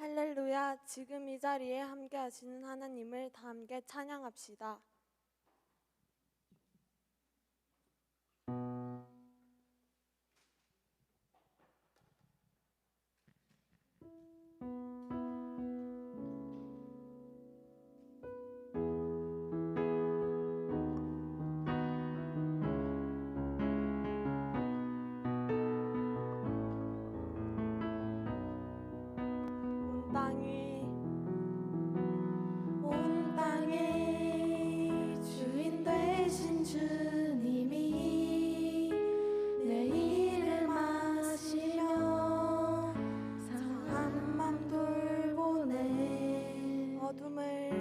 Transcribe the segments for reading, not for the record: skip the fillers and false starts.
할렐루야. 지금 이 자리에 함께 하시는 하나님을 다 함께 찬양합시다. 온 땅의 주인 되신 주님이 내 이름하시며 상한 맘 돌보네. 어둠을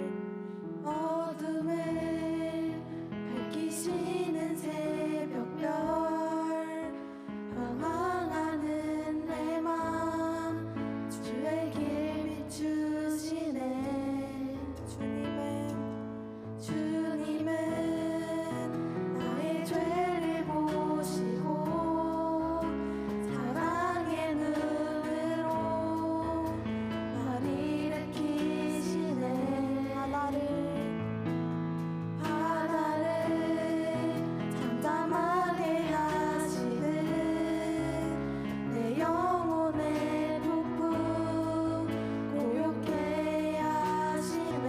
밝히시는 새벽별 방황하는 내 맘 주의 길 비추시네. 주님은 나의 죄를 보시고 사랑의 눈으로 날 일으키시네. 바다를 잠잠하게 하시듯 내 영혼의 폭풍 고요케 하시네.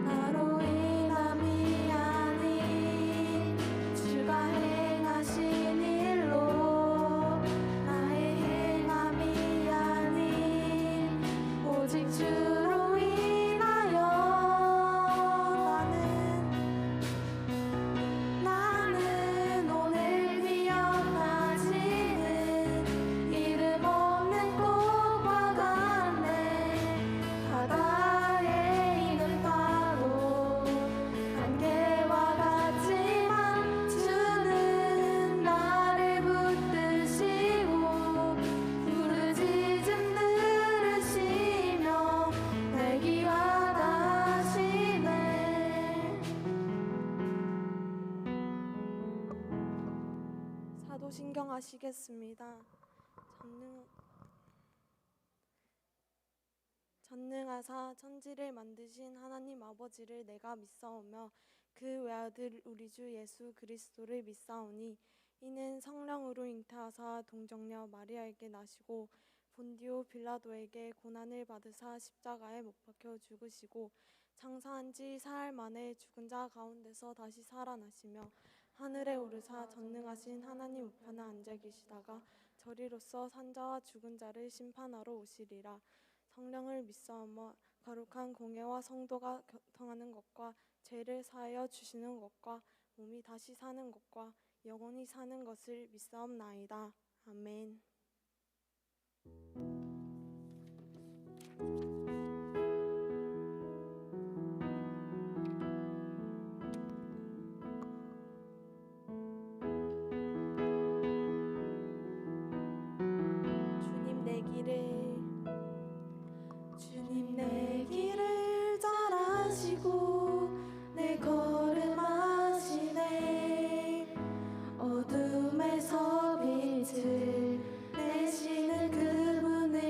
나로 인함이 아닌 주가 행하신 일로 나의 행함이 아닌 오직 주로 인하여 나는 오늘 기억나지는 이름 없는 꽃과 같네. 바다에 있는 파도 안개와 같지만 주는 나를 붙드시고 부르짖음 들으시며 내 귀와 다시네. 사도신경 하시겠습니다. 전능하사 천지를 만드신 하나님 아버지를 내가 믿사오며 그 외아들 우리 주 예수 그리스도를 믿사오니 이는 성령으로 잉태하사 동정녀 마리아에게 나시고 본디오 빌라도에게 고난을 받으사 십자가에 못 박혀 죽으시고 장사한 지 사흘 만에 죽은 자 가운데서 다시 살아나시며 하늘에 오르사 전능하신 하나님 우편에 앉아 계시다가 저리로서 산자와 죽은 자를 심판하러 오시리라. 성령을 믿사오며 거룩한 공예와 성도가 교통하는 것과 죄를 사하여 주시는 것과 몸이 다시 사는 것과 영원히 사는 것을 믿사옵나이다. 아멘. 주님 내 길을 잘 아시고 내 걸음 아시네. 어둠에서 빛을 내시는 그분을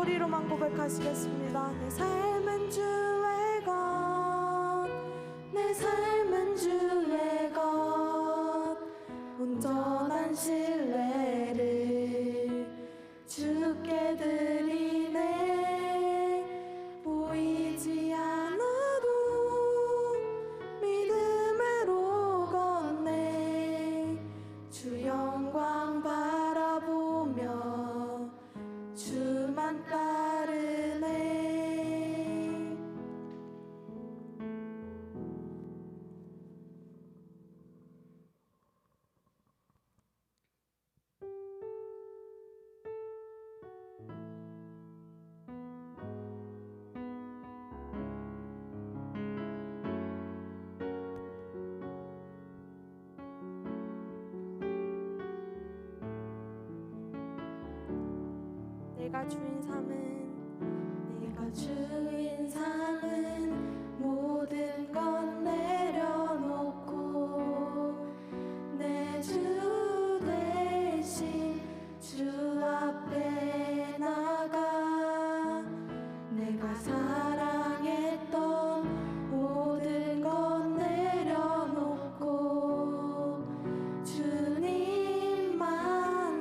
소리로만 고백하시겠습니다. 내 삶은 주의 것, 내 삶은 주의 것, 온전한 신뢰를 주께 드리네. 보이지 않아도 믿음으로 걷네. 주 영광 바라보며 주만 따르네. 내가 주인 삶은 내가 주인 삶은 모든 것 내려놓고 내 주 대신 주 앞에 나가. 내가 사랑했던 모든 것 내려놓고 주님만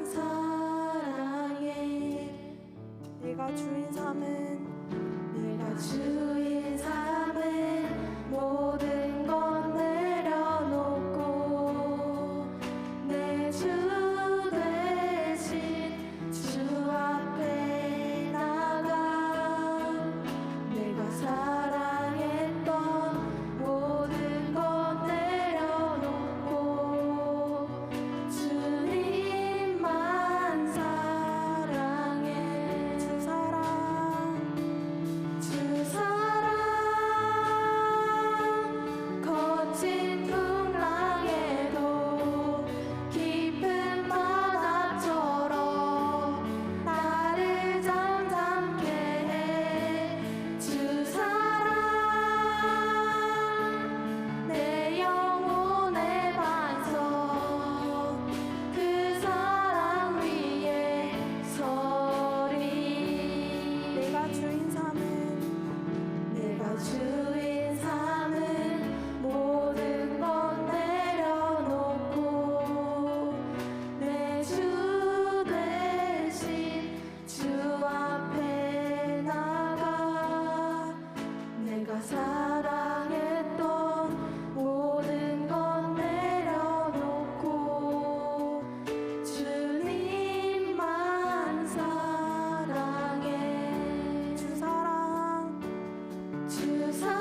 사랑해. 내가 주인 삶은 내가 주인 삶은 모든 것 내려놓고 내 주 대신 주 앞에 나가. 내가 사랑했던 모든 것 내려놓고 주님만 사랑해. 주 사랑, 주 사랑 거친 풍랑에도 깊은 바다처럼 나를 잠잠케 해. 주 사랑 내 영혼의 반석, 그 사랑 위에 서리. 내가 주인 삶은 내가 주인 삶은 모든 것 내려놓고 내 주 대신 주 앞에 나가. 내가 사랑했던 모든 것 내려놓고 주님만 사랑해. 주 사랑, 주 사랑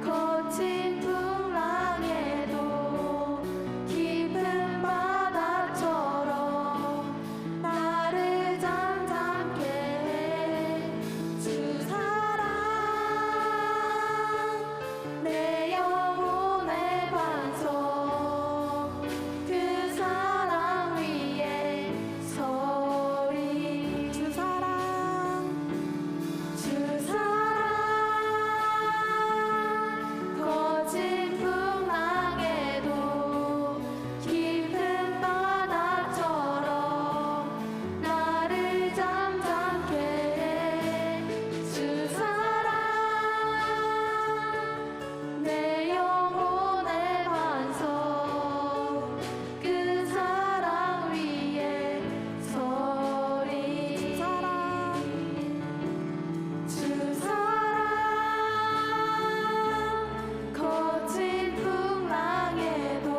거친 풍랑에도 깊은 바다처럼 나를 잠잠케 해. 주 사랑 내 영혼의 반석, 그 사랑 위에 서리. 주 사랑, 주 사랑 거친 풍랑에도 깊은 바다처럼 나를 잠잠케 해. 주 사랑 내 영혼의 반석, 그 사랑 위에 서리. 주 사랑, 주 사랑 거친 풍랑에도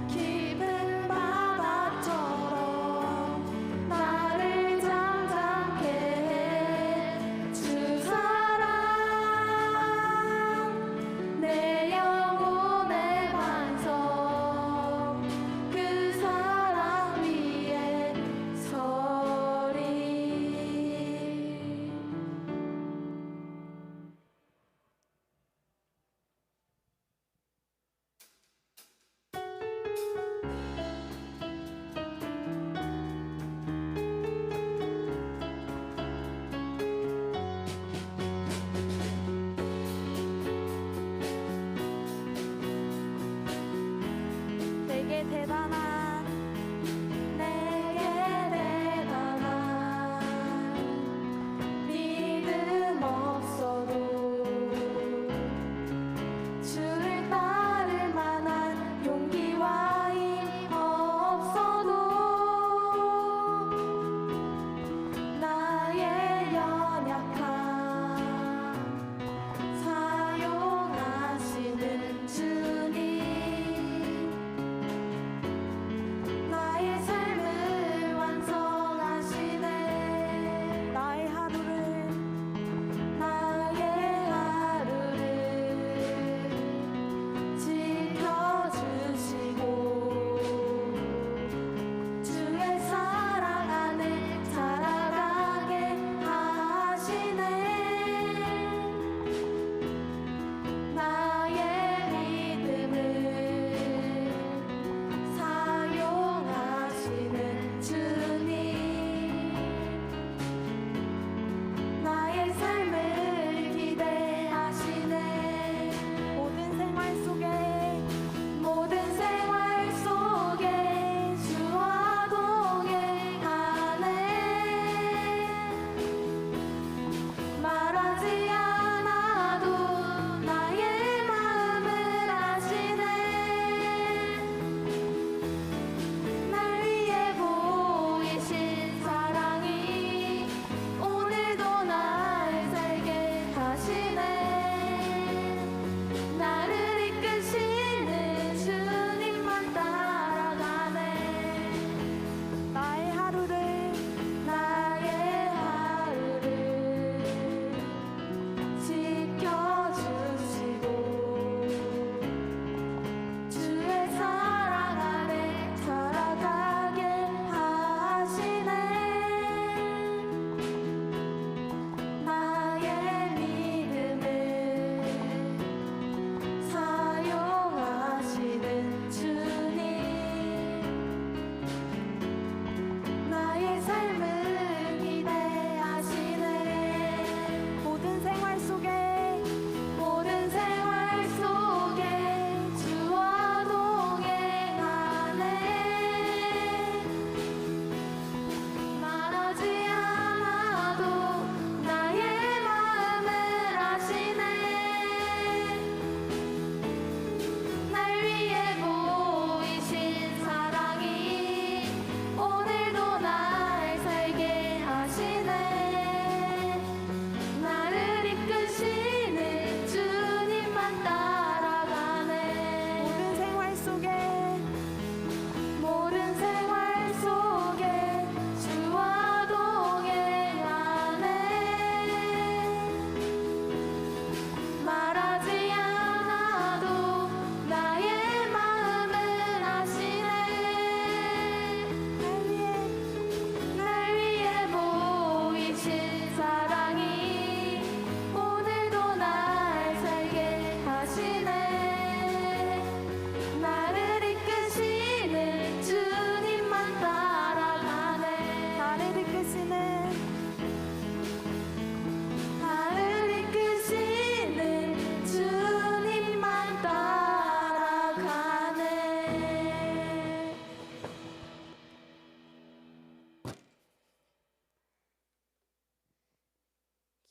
깊은 바다처럼 나를 잠잠케 해. 주 사랑 내 영혼의 반석, 그 사랑 위에 서리. 내게 대단한 내게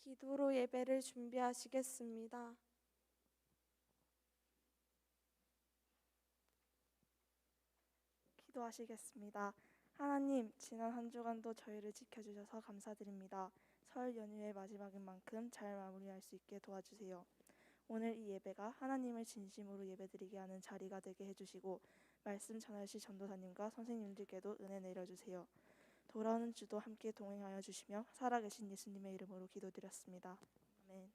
기도로 예배를 준비하시겠습니다. 기도하시겠습니다. 하나님, 지난 한 주간도 저희를 지켜주셔서 감사드립니다. 설 연휴의 마지막인 만큼 잘 마무리할 수 있게 도와주세요. 오늘 이 예배가 하나님을 진심으로 예배드리게 하는 자리가 되게 해주시고 말씀 전하실 전도사님과 선생님들께도 은혜 내려주세요. 돌아오는 주도 함께 동행하여 주시며 살아계신 예수님의 이름으로 기도드렸습니다. 아멘.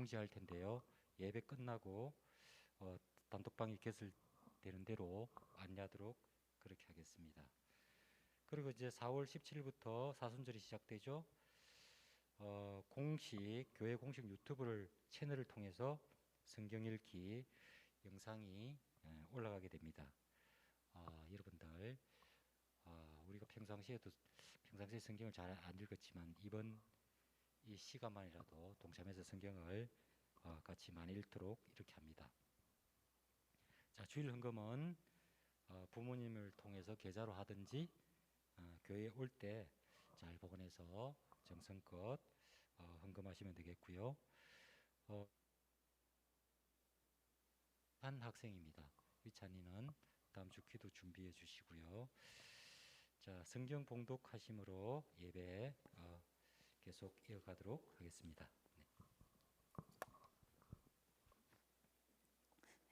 공지할 텐데요. 예배 끝나고 단톡방이 개설되는 대로 안내하도록 그렇게 하겠습니다. 그리고 이제 4월 17일부터 사순절이 시작되죠. 교회 공식 유튜브를 채널을 통해서 성경 읽기 영상이 올라가게 됩니다. 여러분들 우리가 평상시에 성경을 잘 안 읽었지만 이번 이 시간만이라도 동참해서 성경을 같이 많이 읽도록 이렇게 합니다. 자, 주일 헌금은 부모님을 통해서 계좌로 하든지 교회에 올 때 잘 보관해서 정성껏 헌금하시면 되겠고요. 한 학생입니다. 위찬이는 다음 주 기도 준비해 주시고요. 자, 성경 봉독하심으로 예배 계속 이어가도록 하겠습니다.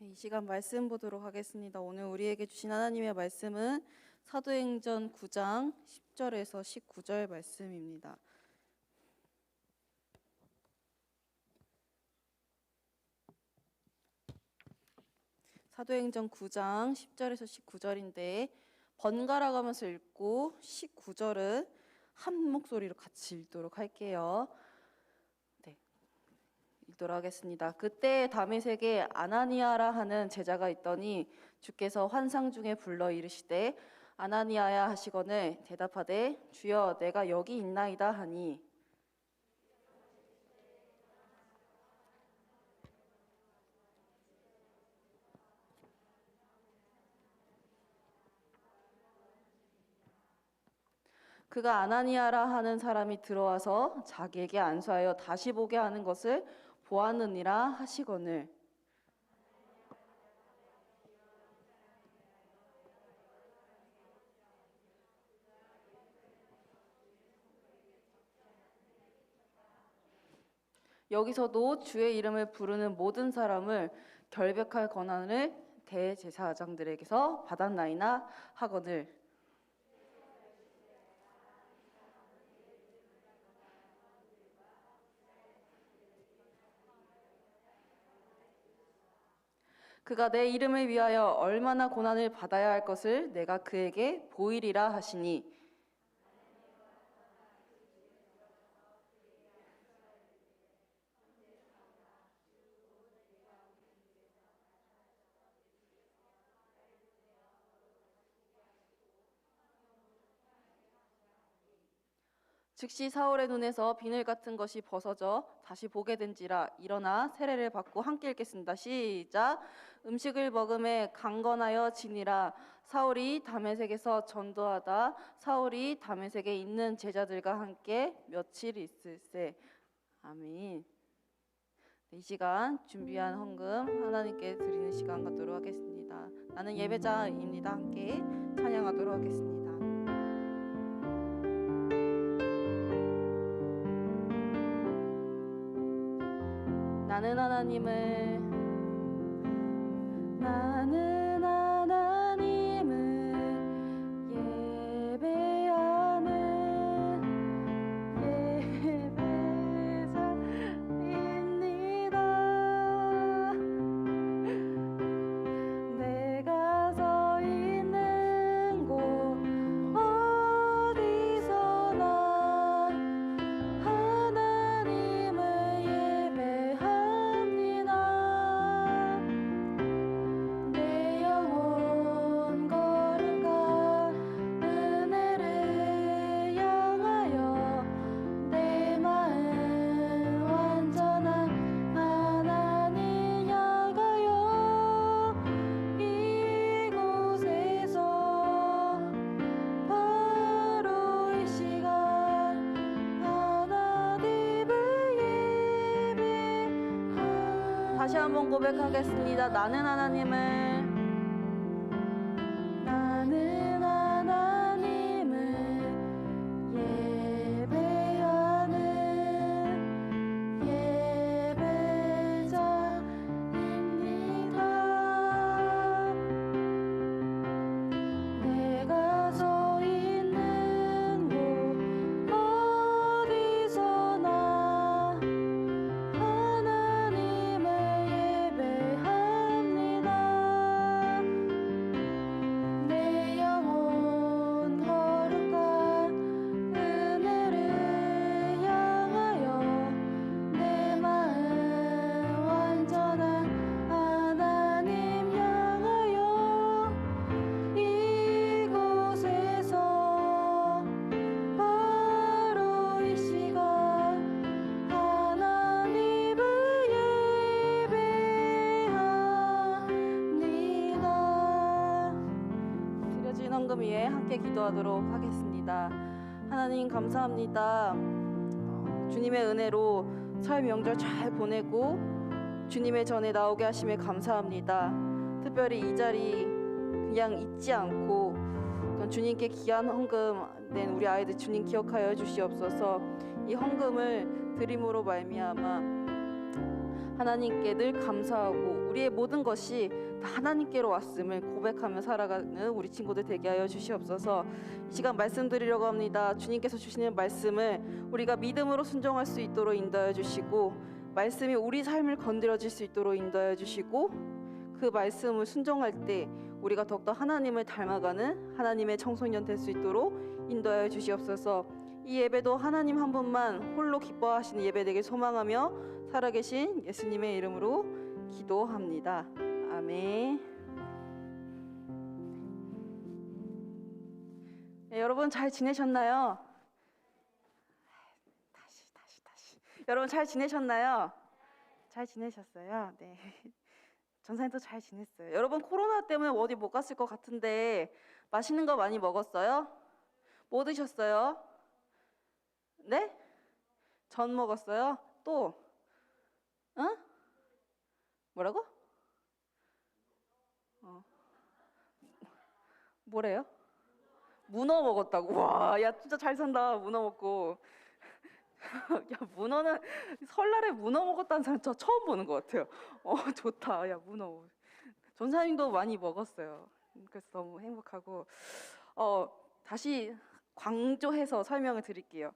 이 시간 말씀 보도록 하겠습니다. 오늘 우리에게 주신 하나님의 말씀은 사도행전 9장 10절에서 19절 말씀입니다. 사도행전 9장 10절에서 19절인데 번갈아 가면서 읽고 19절은 한 목소리로 같이 읽도록 할게요. 네, 읽도록 하겠습니다. 그때 다메섹에 아나니아라 하는 제자가 있더니 주께서 환상 중에 불러 이르시되 아나니아야 하시거늘 대답하되 주여 내가 여기 있나이다 하니 그가 아나니아라 하는 사람이 들어와서 자기에게 안수하여 다시 보게 하는 것을 보았느니라 하시거늘 여기서도 주의 이름을 부르는 모든 사람을 결백할 권한을 대제사장들에게서 받았나이나 하거늘 그가 내 이름을 위하여 얼마나 고난을 받아야 할 것을 내가 그에게 보이리라 하시니 즉시 사울의 눈에서 비늘 같은 것이 벗어져 다시 보게 된지라 일어나 세례를 받고 함께 읽겠습니다. 시작. 음식을 먹음에 강건하여 지니라. 사울이 다메섹에서 전도하다 사울이 다메섹에 있는 제자들과 함께 며칠 있을세. 아멘. 이 시간 준비한 헌금 하나님께 드리는 시간 갖도록 하겠습니다. 나는 예배자입니다. 함께 찬양하도록 하겠습니다. 나는 하나님을 예배하는 예배자입니다. 내가 서 있는 곳 어디서나 하나님을 예배합니다. 내 영혼 거룩한 은혜를 향하여 내 마음 완전한 하나님 향하여 이곳에서 바로 이 시간 하나님을 예배하는 다시 한번 고백하겠습니다. 나는 하나님을 예배하는 예배자입니다. 내가 서 있는 곳 어디서나 하나님을 주신 헌금 위에 함께 기도하도록 하겠습니다. 하나님 감사합니다. 주님의 은혜로 설 명절 잘 보내고 주님의 전에 나오게 하심에 감사합니다. 특별히 이 자리 그냥 잊지 않고 또 주님께 귀한 헌금 낸 우리 아이들 주님 기억하여 주시옵소서. 이 헌금을 드림으로 말미암아 하나님께 늘 감사하고 우리의 모든 것이 다 하나님께로 왔음을 고백하며 살아가는 우리 친구들 되게 하여 주시옵소서. 이 시간 말씀드리려고 합니다. 주님께서 주시는 말씀을 우리가 믿음으로 순종할 수 있도록 인도하여 주시고 말씀이 우리 삶을 건드려질 수 있도록 인도하여 주시고 그 말씀을 순종할 때 우리가 더욱더 하나님을 닮아가는 하나님의 청소년 될 수 있도록 인도하여 주시옵소서. 이 예배도 하나님 한 분만 홀로 기뻐하시는 예배 되길 소망하며 살아계신 예수님의 이름으로 기도합니다. 아멘. 네, 여러분 잘 지내셨나요? 다시. 여러분 잘 지내셨나요? 잘 지내셨어요? 네. 전사님도 잘 지냈어요. 여러분 코로나 때문에 어디 못 갔을 것 같은데 맛있는 거 많이 먹었어요? 뭐 드셨어요? 네? 전 먹었어요? 또? 응? 뭐라고? 뭐래요? 문어 먹었다고. 와, 야 진짜 잘 산다. 문어 먹고. 야 문어는 설날에 문어 먹었다는 사람 저 처음 보는 것 같아요. 좋다. 야 문어. 전사님도 많이 먹었어요. 그래서 너무 행복하고 다시 강조해서 설명을 드릴게요.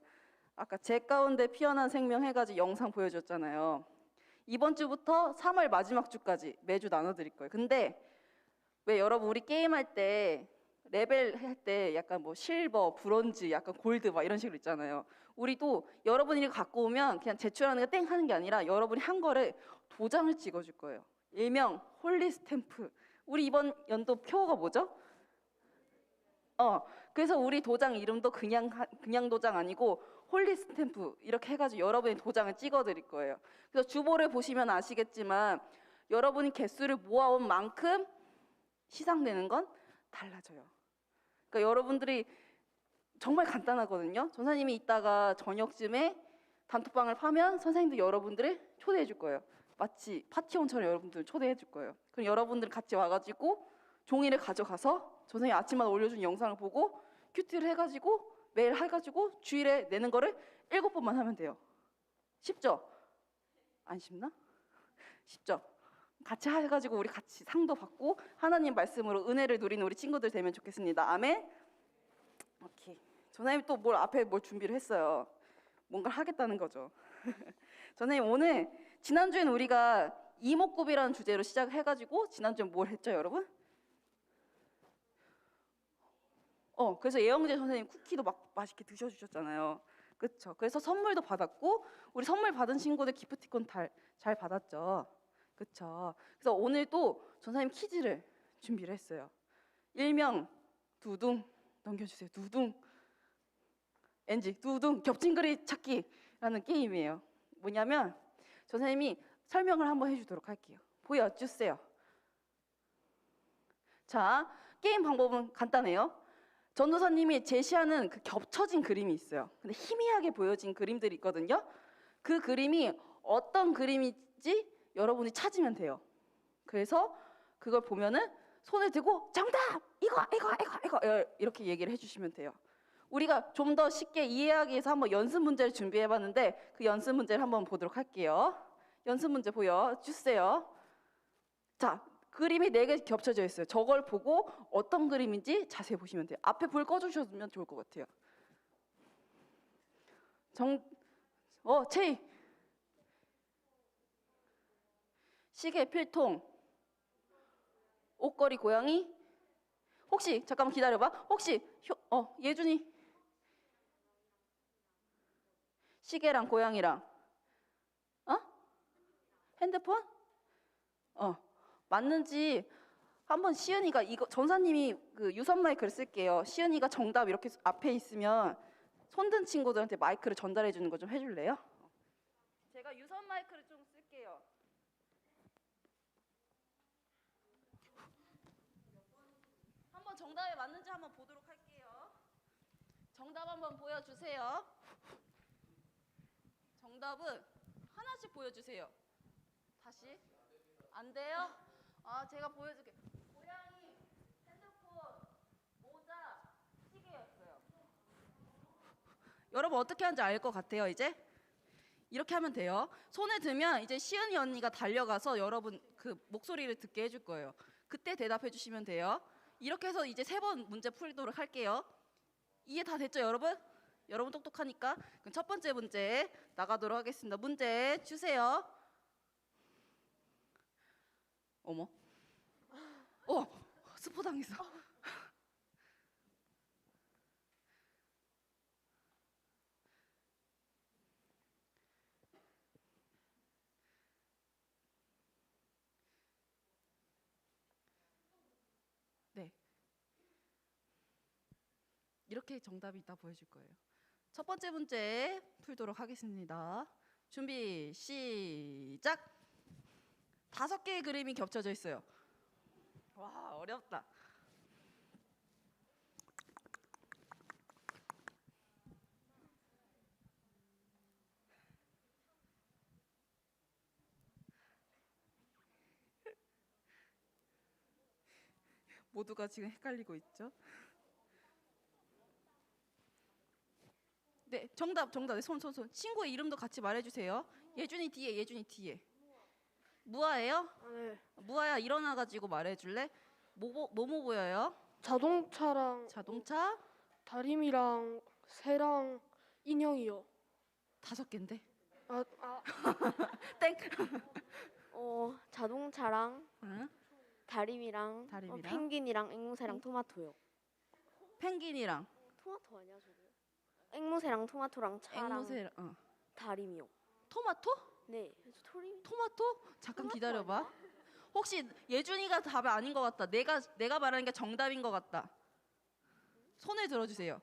아까 제 가운데 피어난 생명 해가지고 영상 보여줬잖아요. 이번 주부터 3월 마지막 주까지 매주 나눠드릴 거예요. 근데 왜 여러분 우리 게임할 때 레벨 할 때 약간 뭐 실버, 브론즈, 약간 골드 막 이런 식으로 있잖아요. 우리도 여러분이 갖고 오면 그냥 제출하는 게 땡 하는 게 아니라 여러분이 한 거를 도장을 찍어줄 거예요. 일명 홀리 스탬프. 우리 이번 연도 표어가 뭐죠? 그래서 우리 도장 이름도 그냥 도장 아니고 홀리 스탬프 이렇게 해가지고 여러분이 도장을 찍어드릴 거예요. 그래서 주보를 보시면 아시겠지만 여러분이 개수를 모아온 만큼 시상되는 건 달라져요. 그러니까 여러분들이 정말 간단하거든요. 전사님이 이따가 저녁쯤에 단톡방을 파면 선생님도 여러분들을 초대해 줄 거예요. 마치 파티원처럼 여러분들을 초대해 줄 거예요. 그럼 여러분들 같이 와가지고 종이를 가져가서 선생님이 아침마다 올려준 영상을 보고 큐티를 해가지고 매일 해가지고 주일에 내는 거를 7번만 하면 돼요. 쉽죠? 안 쉽나? 쉽죠? 같이 해가지고 우리 같이 상도 받고 하나님 말씀으로 은혜를 누리는 우리 친구들 되면 좋겠습니다. 아멘. 오케이. 전사님이 또 앞에 뭘 준비를 했어요. 뭔가를 하겠다는 거죠. 전사님 오늘 지난주에는 우리가 이목구비라는 주제로 시작해가지고 지난주에 뭘 했죠, 여러분? 그래서 예영재 선생님 쿠키도 막 맛있게 드셔주셨잖아요. 그렇죠? 그래서 선물도 받았고 우리 선물 받은 친구들 기프티콘 잘 받았죠. 그렇죠? 그래서 오늘 또 전사님 퀴즈를 준비를 했어요. 일명 두둥 넘겨주세요. 두둥 NG 두둥 겹친 글이 찾기라는 게임이에요. 뭐냐면 전사님이 설명을 한번 해주도록 할게요. 보여주세요. 자, 게임 방법은 간단해요. 전도사님이 제시하는 그 겹쳐진 그림이 있어요. 근데 희미하게 보여진 그림들이 있거든요. 그 그림이 어떤 그림인지 여러분이 찾으면 돼요. 그래서 그걸 보면은 손을 들고 정답! 이거 이렇게 얘기를 해주시면 돼요. 우리가 좀 더 쉽게 이해하기 위해서 한번 연습 문제를 준비해봤는데 그 연습 문제를 한번 보도록 할게요. 연습 문제 보여주세요. 자, 그림이 4개 겹쳐져 있어요. 저걸 보고 어떤 그림인지 자세히 보시면 돼요. 앞에 불 꺼주시면 좋을 것 같아요. 체이. 시계, 필통, 옷걸이, 고양이. 혹시 잠깐만 기다려봐. 혹시 예준이 시계랑 고양이랑 핸드폰? 맞는지 한번 시은이가 이거 전사님이 그 유선 마이크를 쓸게요. 시은이가 정답 이렇게 앞에 있으면 손든 친구들한테 마이크를 전달해 주는 거 좀 해줄래요? 제가 유선 마이크를 좀 쓸게요. 한번 정답에 맞는지 한번 보도록 할게요. 정답 한번 보여주세요. 정답은 하나씩 보여주세요. 다시. 안 돼요? 아, 제가 보여줄게요. 고양이, 핸드폰, 모자, 시계였어요. 여러분 어떻게 하는지 알 것 같아요, 이제? 이렇게 하면 돼요. 손을 들면 이제 시은이 언니가 달려가서 여러분 그 목소리를 듣게 해줄 거예요. 그때 대답해 주시면 돼요. 이렇게 해서 이제 3번 문제 풀도록 할게요. 이해 다 됐죠, 여러분? 여러분 똑똑하니까. 그럼 첫 번째 문제 나가도록 하겠습니다. 문제 주세요. 어머. 스포 당했어. 네. 이렇게 정답이 이따 보여줄 거예요. 첫 번째 문제 풀도록 하겠습니다. 준비 시작. 5개의 그림이 겹쳐져 있어요. 와, 어렵다. 모두가 지금 헷갈리고 있죠? 네, 정답. 네, 손. 친구의 이름도 같이 말해주세요. 예준이 뒤에. 무아예요? 네. 무아야, 일어나가지고 말해줄래? 뭐 보여요? 자동차랑 자동차? 다림이랑 새랑 인형이요. 5개인데. 땡. 자동차랑 응? 다림이랑 다림이랑? 펭귄이랑 앵무새랑 토마토요. 펭귄이랑 토마토 아니야 저거? 앵무새랑 토마토랑 차랑 앵무새랑 다림이요. 토마토? 네. 토마토? 잠깐 기다려봐. 혹시 예준이가 답이 아닌 것 같다. 내가 말하는 게 정답인 것 같다. 손을 들어주세요.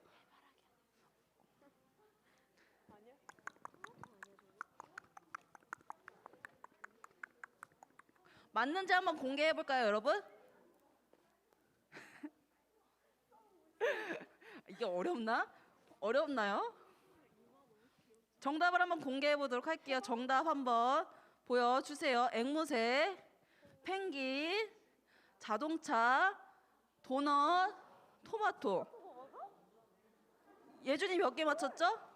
맞는지 한번 공개해 볼까요, 여러분? 이게 어렵나요? 정답을 한번 공개해 보도록 할게요. 정답 한번 보여주세요. 앵무새, 펭귄, 자동차, 도넛, 토마토. 예준이 몇 개 맞췄죠?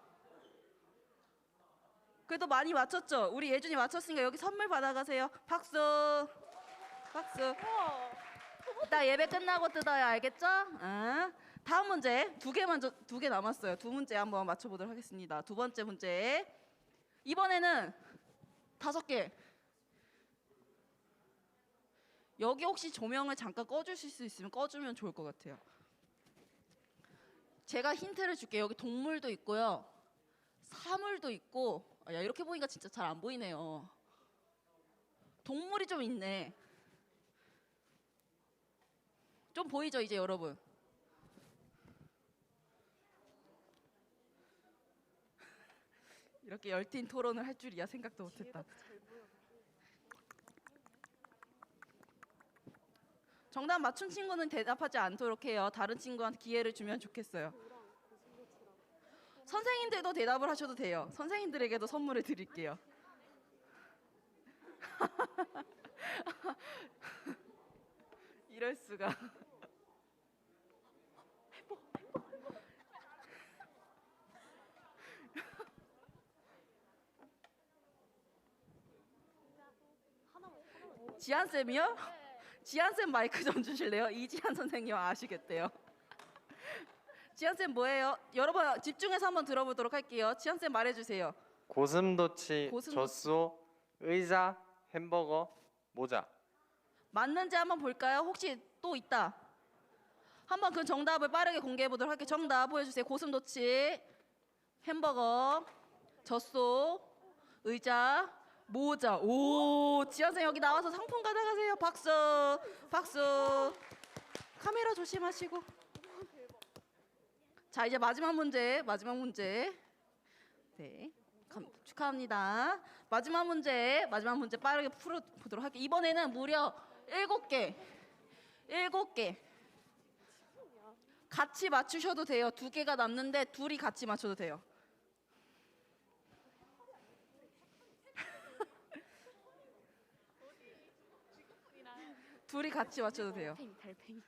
그래도 많이 맞췄죠? 우리 예준이 맞췄으니까 여기 선물 받아가세요. 박수. 이따 예배 끝나고 뜯어요. 알겠죠? 다음 문제 2개 남았어요. 2문제 한번 맞춰보도록 하겠습니다. 2번째 문제. 이번에는 5개. 여기 혹시 조명을 잠깐 꺼주실 수 있으면 꺼주면 좋을 것 같아요. 제가 힌트를 줄게요. 여기 동물도 있고요. 사물도 있고. 야, 이렇게 보니까 진짜 잘 안 보이네요. 동물이 좀 있네. 좀 보이죠, 이제 여러분? 이렇게 열띤 토론을 할 줄이야 생각도 못했다. 정답 맞춘 친구는 대답하지 않도록 해요. 다른 친구한테 기회를 주면 좋겠어요. 선생님들도 대답을 하셔도 돼요. 선생님들에게도 선물을 드릴게요. 이럴 수가. 지한쌤이요? 지한쌤 마이크 좀 주실래요? 이지한 선생님 아시겠대요. 지한쌤 뭐예요? 여러분 집중해서 한번 들어보도록 할게요. 지한쌤 말해주세요. 고슴도치, 고슴도치. 젖소, 의자, 햄버거, 모자. 맞는지 한번 볼까요? 혹시 또 있다. 한번 그 정답을 빠르게 공개해 보도록 할게요. 정답 보여주세요. 고슴도치, 햄버거, 젖소, 의자, 모자. 오, 지한쌤 여기 나와서 상품 가져가세요. 박수. 카메라 조심하시고. 자, 이제 마지막 문제. 네, 축하합니다. 마지막 문제 빠르게 풀어보도록 할게요. 이번에는 무려 7개. 같이 맞추셔도 돼요. 두 개가 남는데 둘이 같이 맞춰도 돼요. 둘이 같이 맞춰도 돼요. 달팽이.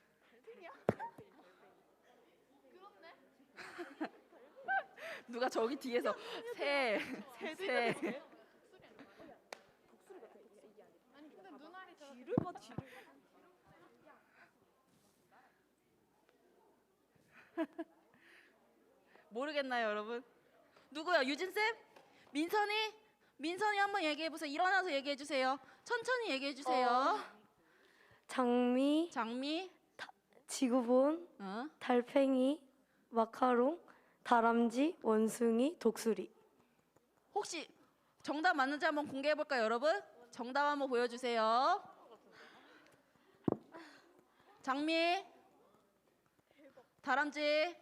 누가 저기 뒤에서 새. 모르겠나요, 여러분? 누구요? 유진 쌤? 민선이? 민선이 한번 얘기해 보세요. 일어나서 얘기해 주세요. 천천히 얘기해 주세요. 장미, 장미, 지구본, 어? 달팽이, 마카롱, 다람쥐, 원숭이, 독수리. 혹시 정답 맞는지 한번 공개해 볼까요, 여러분? 정답 한번 보여주세요. 장미, 다람쥐,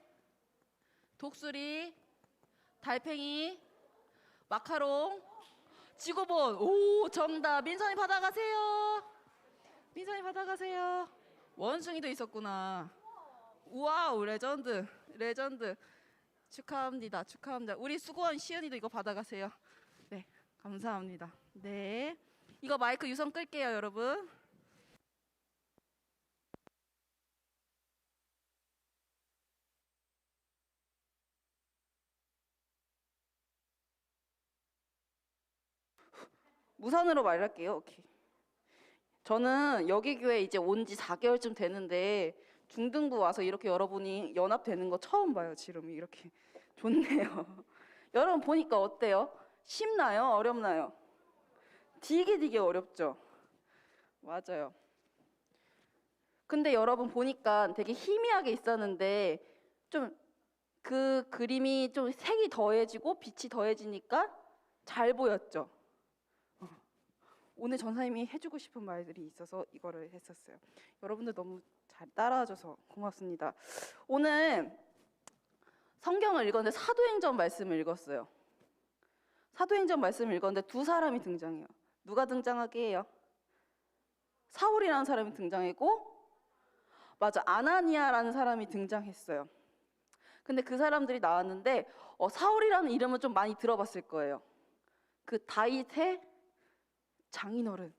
독수리, 달팽이, 마카롱, 지구본. 오, 정답. 민선이 받아가세요. 민선이 받아가세요. 원숭이도 있었구나. 우와우, 레전드. 축하합니다. 우리 수고한 시은이도 이거 받아가세요. 네, 감사합니다. 네, 이거 마이크 유선 끌게요, 여러분. 무선으로 말할게요. 오케이. 저는 여기 교회 이제 온 지 4개월쯤 되는데 중등부 와서 이렇게 여러분이 연합되는 거 처음 봐요. 지금 이렇게 좋네요. 여러분 보니까 어때요? 쉽나요? 어렵나요? 되게 어렵죠? 맞아요. 근데 여러분 보니까 되게 희미하게 있었는데 좀 그 그림이 좀 색이 더해지고 빛이 더해지니까 잘 보였죠? 오늘 전사님이 해주고 싶은 말들이 있어서 이거를 했었어요. 여러분들 너무 잘 따라와줘서 고맙습니다. 오늘 성경을 읽었는데 사도행전 말씀을 읽었어요. 사도행전 말씀을 읽었는데 두 사람이 등장해요. 누가 등장하게 해요? 사울이라는 사람이 등장했고, 맞아, 아나니아라는 사람이 등장했어요. 근데 그 사람들이 나왔는데 사울이라는 이름은 좀 많이 들어봤을 거예요. 그 다윗의 장인어른,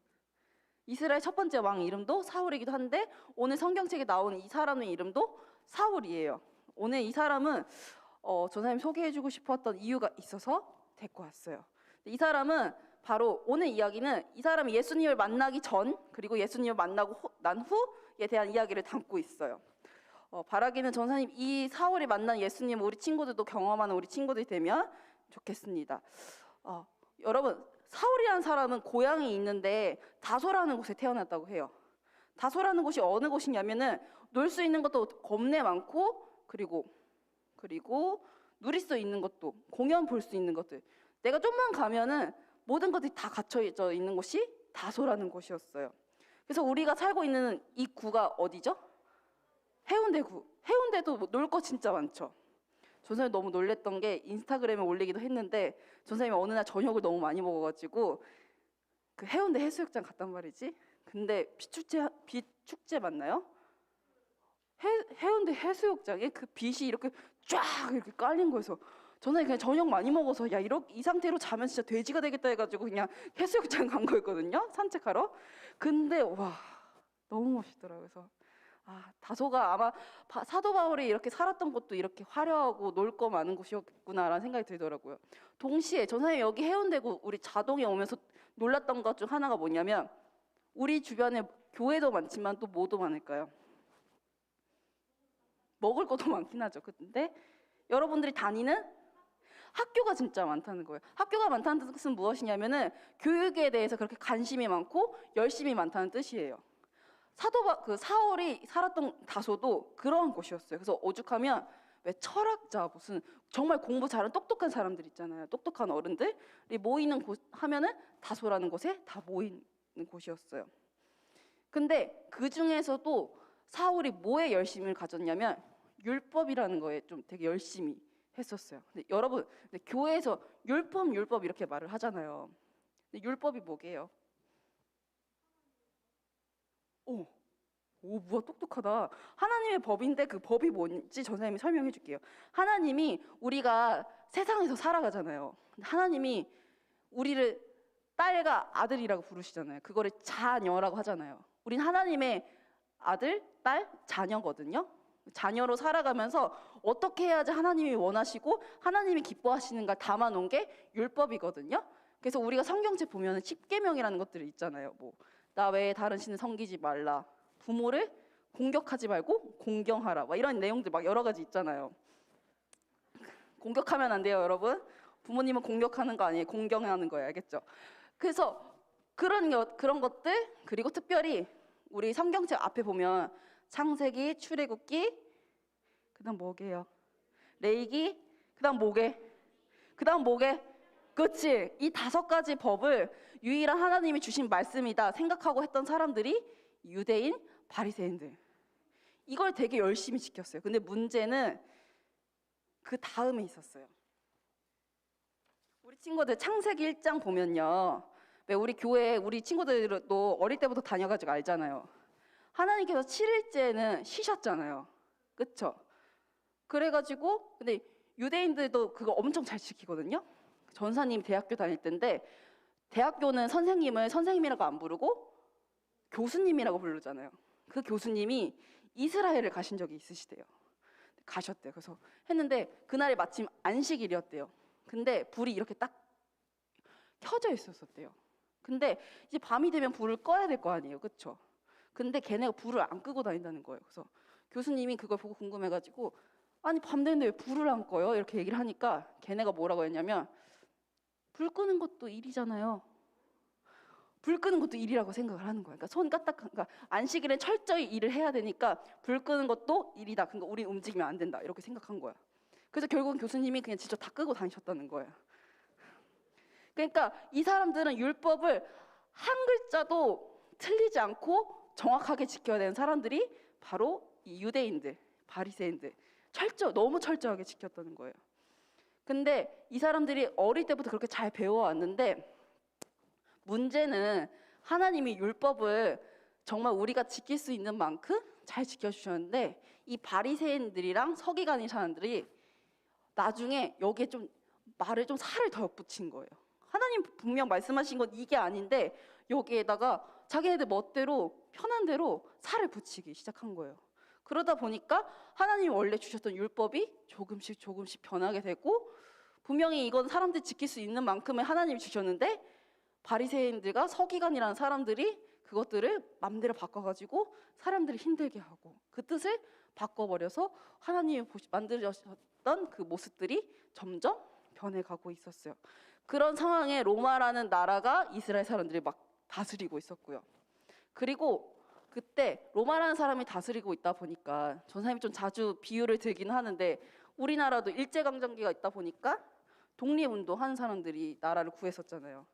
이스라엘 첫 번째 왕 이름도 사울이기도 한데 오늘 성경책에 나오는 이 사람의 이름도 사울이에요. 오늘 이 사람은 전사님 소개해주고 싶었던 이유가 있어서 데리고 왔어요. 이 사람은 바로 오늘 이야기는 이 사람이 예수님을 만나기 전 그리고 예수님을 만나고 난 후에 대한 이야기를 담고 있어요. 바라기는 전사님 이 사울이 만난 예수님 우리 친구들도 경험하는 우리 친구들이 되면 좋겠습니다. 여러분 사울이라는 사람은 고향이 있는데 다소라는 곳에 태어났다고 해요. 다소라는 곳이 어느 곳이냐면은 놀 수 있는 것도 겁내 많고 그리고 누릴 수 있는 것도 공연 볼 수 있는 것들 내가 좀만 가면은 모든 것들이 다 갖춰져 있는 곳이 다소라는 곳이었어요. 그래서 우리가 살고 있는 이 구가 어디죠? 해운대구. 해운대도 놀 거 진짜 많죠. 전사님 너무 놀랬던 게 인스타그램에 올리기도 했는데 전사님이 어느 날 저녁을 너무 많이 먹어가지고 그 해운대 해수욕장 갔단 말이지. 근데 빛축제 맞나요? 해운대 해수욕장에 그 빛이 이렇게 쫙 이렇게 깔린 거여서 전사님 그냥 저녁 많이 먹어서 이 상태로 자면 진짜 돼지가 되겠다 해가지고 그냥 해수욕장 간 거였거든요. 산책하러. 근데 와 너무 멋있더라고요. 그래서 다소가 아마 사도 바울이 이렇게 살았던 곳도 이렇게 화려하고 놀 거 많은 곳이었구나라는 생각이 들더라고요. 동시에 전사님 여기 해운대구 우리 자동에 오면서 놀랐던 것 중 하나가 뭐냐면 우리 주변에 교회도 많지만 또 뭐도 많을까요? 먹을 것도 많긴 하죠. 근데 여러분들이 다니는 학교가 진짜 많다는 거예요. 학교가 많다는 뜻은 무엇이냐면은 교육에 대해서 그렇게 관심이 많고 열심히 많다는 뜻이에요. 사울이 살았던 다소도 그러한 곳이었어요. 그래서 오죽하면 왜 철학자 무슨 정말 공부 잘하는 똑똑한 사람들 있잖아요. 똑똑한 어른들이 모이는 곳 하면은 다소라는 곳에 다 모이는 곳이었어요. 근데 그 중에서도 사울이 뭐에 열심을 가졌냐면 율법이라는 거에 좀 되게 열심히 했었어요. 근데 여러분, 근데 교회에서 율법 이렇게 말을 하잖아요. 근데 율법이 뭐게요? 오, 뭐야, 똑똑하다. 하나님의 법인데 그 법이 뭔지 전사님이 설명해 줄게요. 하나님이 우리가 세상에서 살아가잖아요. 근데 하나님이 우리를 딸과 아들이라고 부르시잖아요. 그거를 자녀라고 하잖아요. 우린 하나님의 아들, 딸, 자녀거든요. 자녀로 살아가면서 어떻게 해야지 하나님이 원하시고 하나님이 기뻐하시는가 담아놓은 게 율법이거든요. 그래서 우리가 성경책 보면 10계명이라는 것들이 있잖아요. 뭐 나 외에 다른 신을 섬기지 말라, 부모를 공격하지 말고 공경하라, 막 이런 내용들 막 여러 가지 있잖아요. 공격하면 안 돼요, 여러분. 부모님은 공격하는 거 아니에요. 공경하는 거예요, 알겠죠? 그래서 그런 것들, 그리고 특별히 우리 성경책 앞에 보면 창세기, 출애굽기, 그다음 뭐게요? 레위기, 그다음 뭐게? 그다음 뭐게? 그렇지. 이 5가지 법을 유일한 하나님이 주신 말씀이다 생각하고 했던 사람들이 유대인, 바리새인들. 이걸 되게 열심히 지켰어요. 근데 문제는 그 다음에 있었어요. 우리 친구들 창세기 1장 보면요. 왜 우리 교회 우리 친구들도 어릴 때부터 다녀가지고 알잖아요. 하나님께서 7일째는 쉬셨잖아요. 그렇죠? 그래가지고 근데 유대인들도 그거 엄청 잘 지키거든요. 전사님 대학교 다닐 때인데 대학교는 선생님을 선생님이라고 안 부르고 교수님이라고 부르잖아요. 그 교수님이 이스라엘을 가신 적이 있으시대요. 가셨대요. 그래서 했는데 그날이 마침 안식일이었대요. 근데 불이 이렇게 딱 켜져 있었대요. 근데 이제 밤이 되면 불을 꺼야 될 거 아니에요. 그렇죠? 근데 걔네가 불을 안 끄고 다닌다는 거예요. 그래서 교수님이 그걸 보고 궁금해가지고 아니 밤 되는데 왜 불을 안 꺼요? 이렇게 얘기를 하니까 걔네가 뭐라고 했냐면 불 끄는 것도 일이잖아요. 불 끄는 것도 일이라고 생각을 하는 거예요. 그러니까 손 까딱한, 그러니까 안식일엔 철저히 일을 해야 되니까 불 끄는 것도 일이다. 그러니까 우린 움직이면 안 된다. 이렇게 생각한 거야. 그래서 결국은 교수님이 그냥 직접 다 끄고 다니셨다는 거예요. 그러니까 이 사람들은 율법을 한 글자도 틀리지 않고 정확하게 지켜야 되는 사람들이 바로 이 유대인들, 바리새인들. 너무 철저하게 지켰다는 거예요. 근데 이 사람들이 어릴 때부터 그렇게 잘 배워왔는데 문제는 하나님이 율법을 정말 우리가 지킬 수 있는 만큼 잘 지켜주셨는데 이 바리새인들이랑 서기관인 사람들이 나중에 여기에 좀 말을 좀 살을 더 엿붙인 거예요. 하나님 분명 말씀하신 건 이게 아닌데 여기에다가 자기네들 멋대로 편한 대로 살을 붙이기 시작한 거예요. 그러다 보니까 하나님이 원래 주셨던 율법이 조금씩 변하게 되고 분명히 이건 사람들이 지킬 수 있는 만큼의 하나님이 주셨는데 바리새인들과 서기관이라는 사람들이 그것들을 맘대로 바꿔가지고 사람들을 힘들게 하고 그 뜻을 바꿔버려서 하나님이 만들어졌던 그 모습들이 점점 변해가고 있었어요. 그런 상황에 로마라는 나라가 이스라엘 사람들이 막 다스리고 있었고요. 그리고 그때 로마라는 사람이 다스리고 있다 보니까 전사님이 좀 자주 비유를 들긴 하는데 우리나라도 일제강점기가 있다 보니까 독립운동 한 사람들이 나라를 구했었잖아요.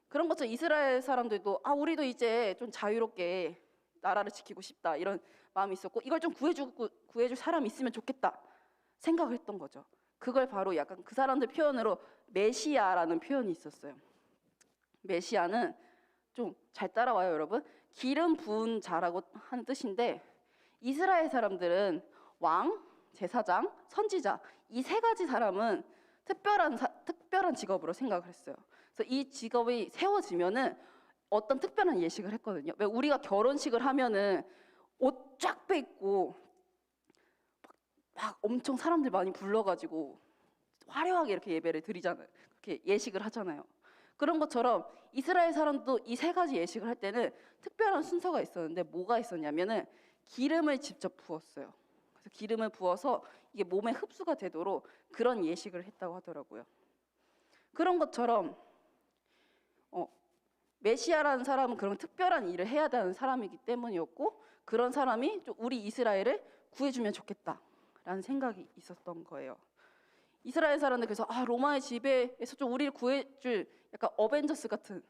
그런 것처럼 이스라엘 사람들도 우리도 이제 좀 자유롭게 나라를 지키고 싶다 이런 마음이 있었고 이걸 좀 구해줄 사람이 있으면 좋겠다 생각을 했던 거죠. 그걸 바로 약간 그 사람들 표현으로 메시아라는 표현이 있었어요. 메시아는 좀 잘 따라와요, 여러분. 기름 부은 자라고 하는 뜻인데 이스라엘 사람들은 왕, 제사장, 선지자 이 3가지 사람은 특별한 직업으로 생각을 했어요. 그래서 이 직업이 세워지면은 어떤 특별한 예식을 했거든요. 왜 우리가 결혼식을 하면은 옷 쫙 빼입고 막 엄청 사람들 많이 불러가지고 화려하게 이렇게 예배를 드리잖아요. 그렇게 예식을 하잖아요. 그런 것처럼 이스라엘 사람도 이 3가지 예식을 할 때는 특별한 순서가 있었는데 뭐가 있었냐면은 기름을 직접 부었어요. 그래서 기름을 부어서 이게 몸에 흡수가 되도록 그런 예식을 했다고 하더라고요. 그런 것처럼 메시아라는 사람은 그런 특별한 일을 해야 되는 사람이기 때문이었고 그런 사람이 좀 우리 이스라엘을 구해주면 좋겠다라는 생각이 있었던 거예요. 이스라엘 사람들 그래서 로마의 지배에서 좀 우리를 구해줄 약간 어벤져스 같은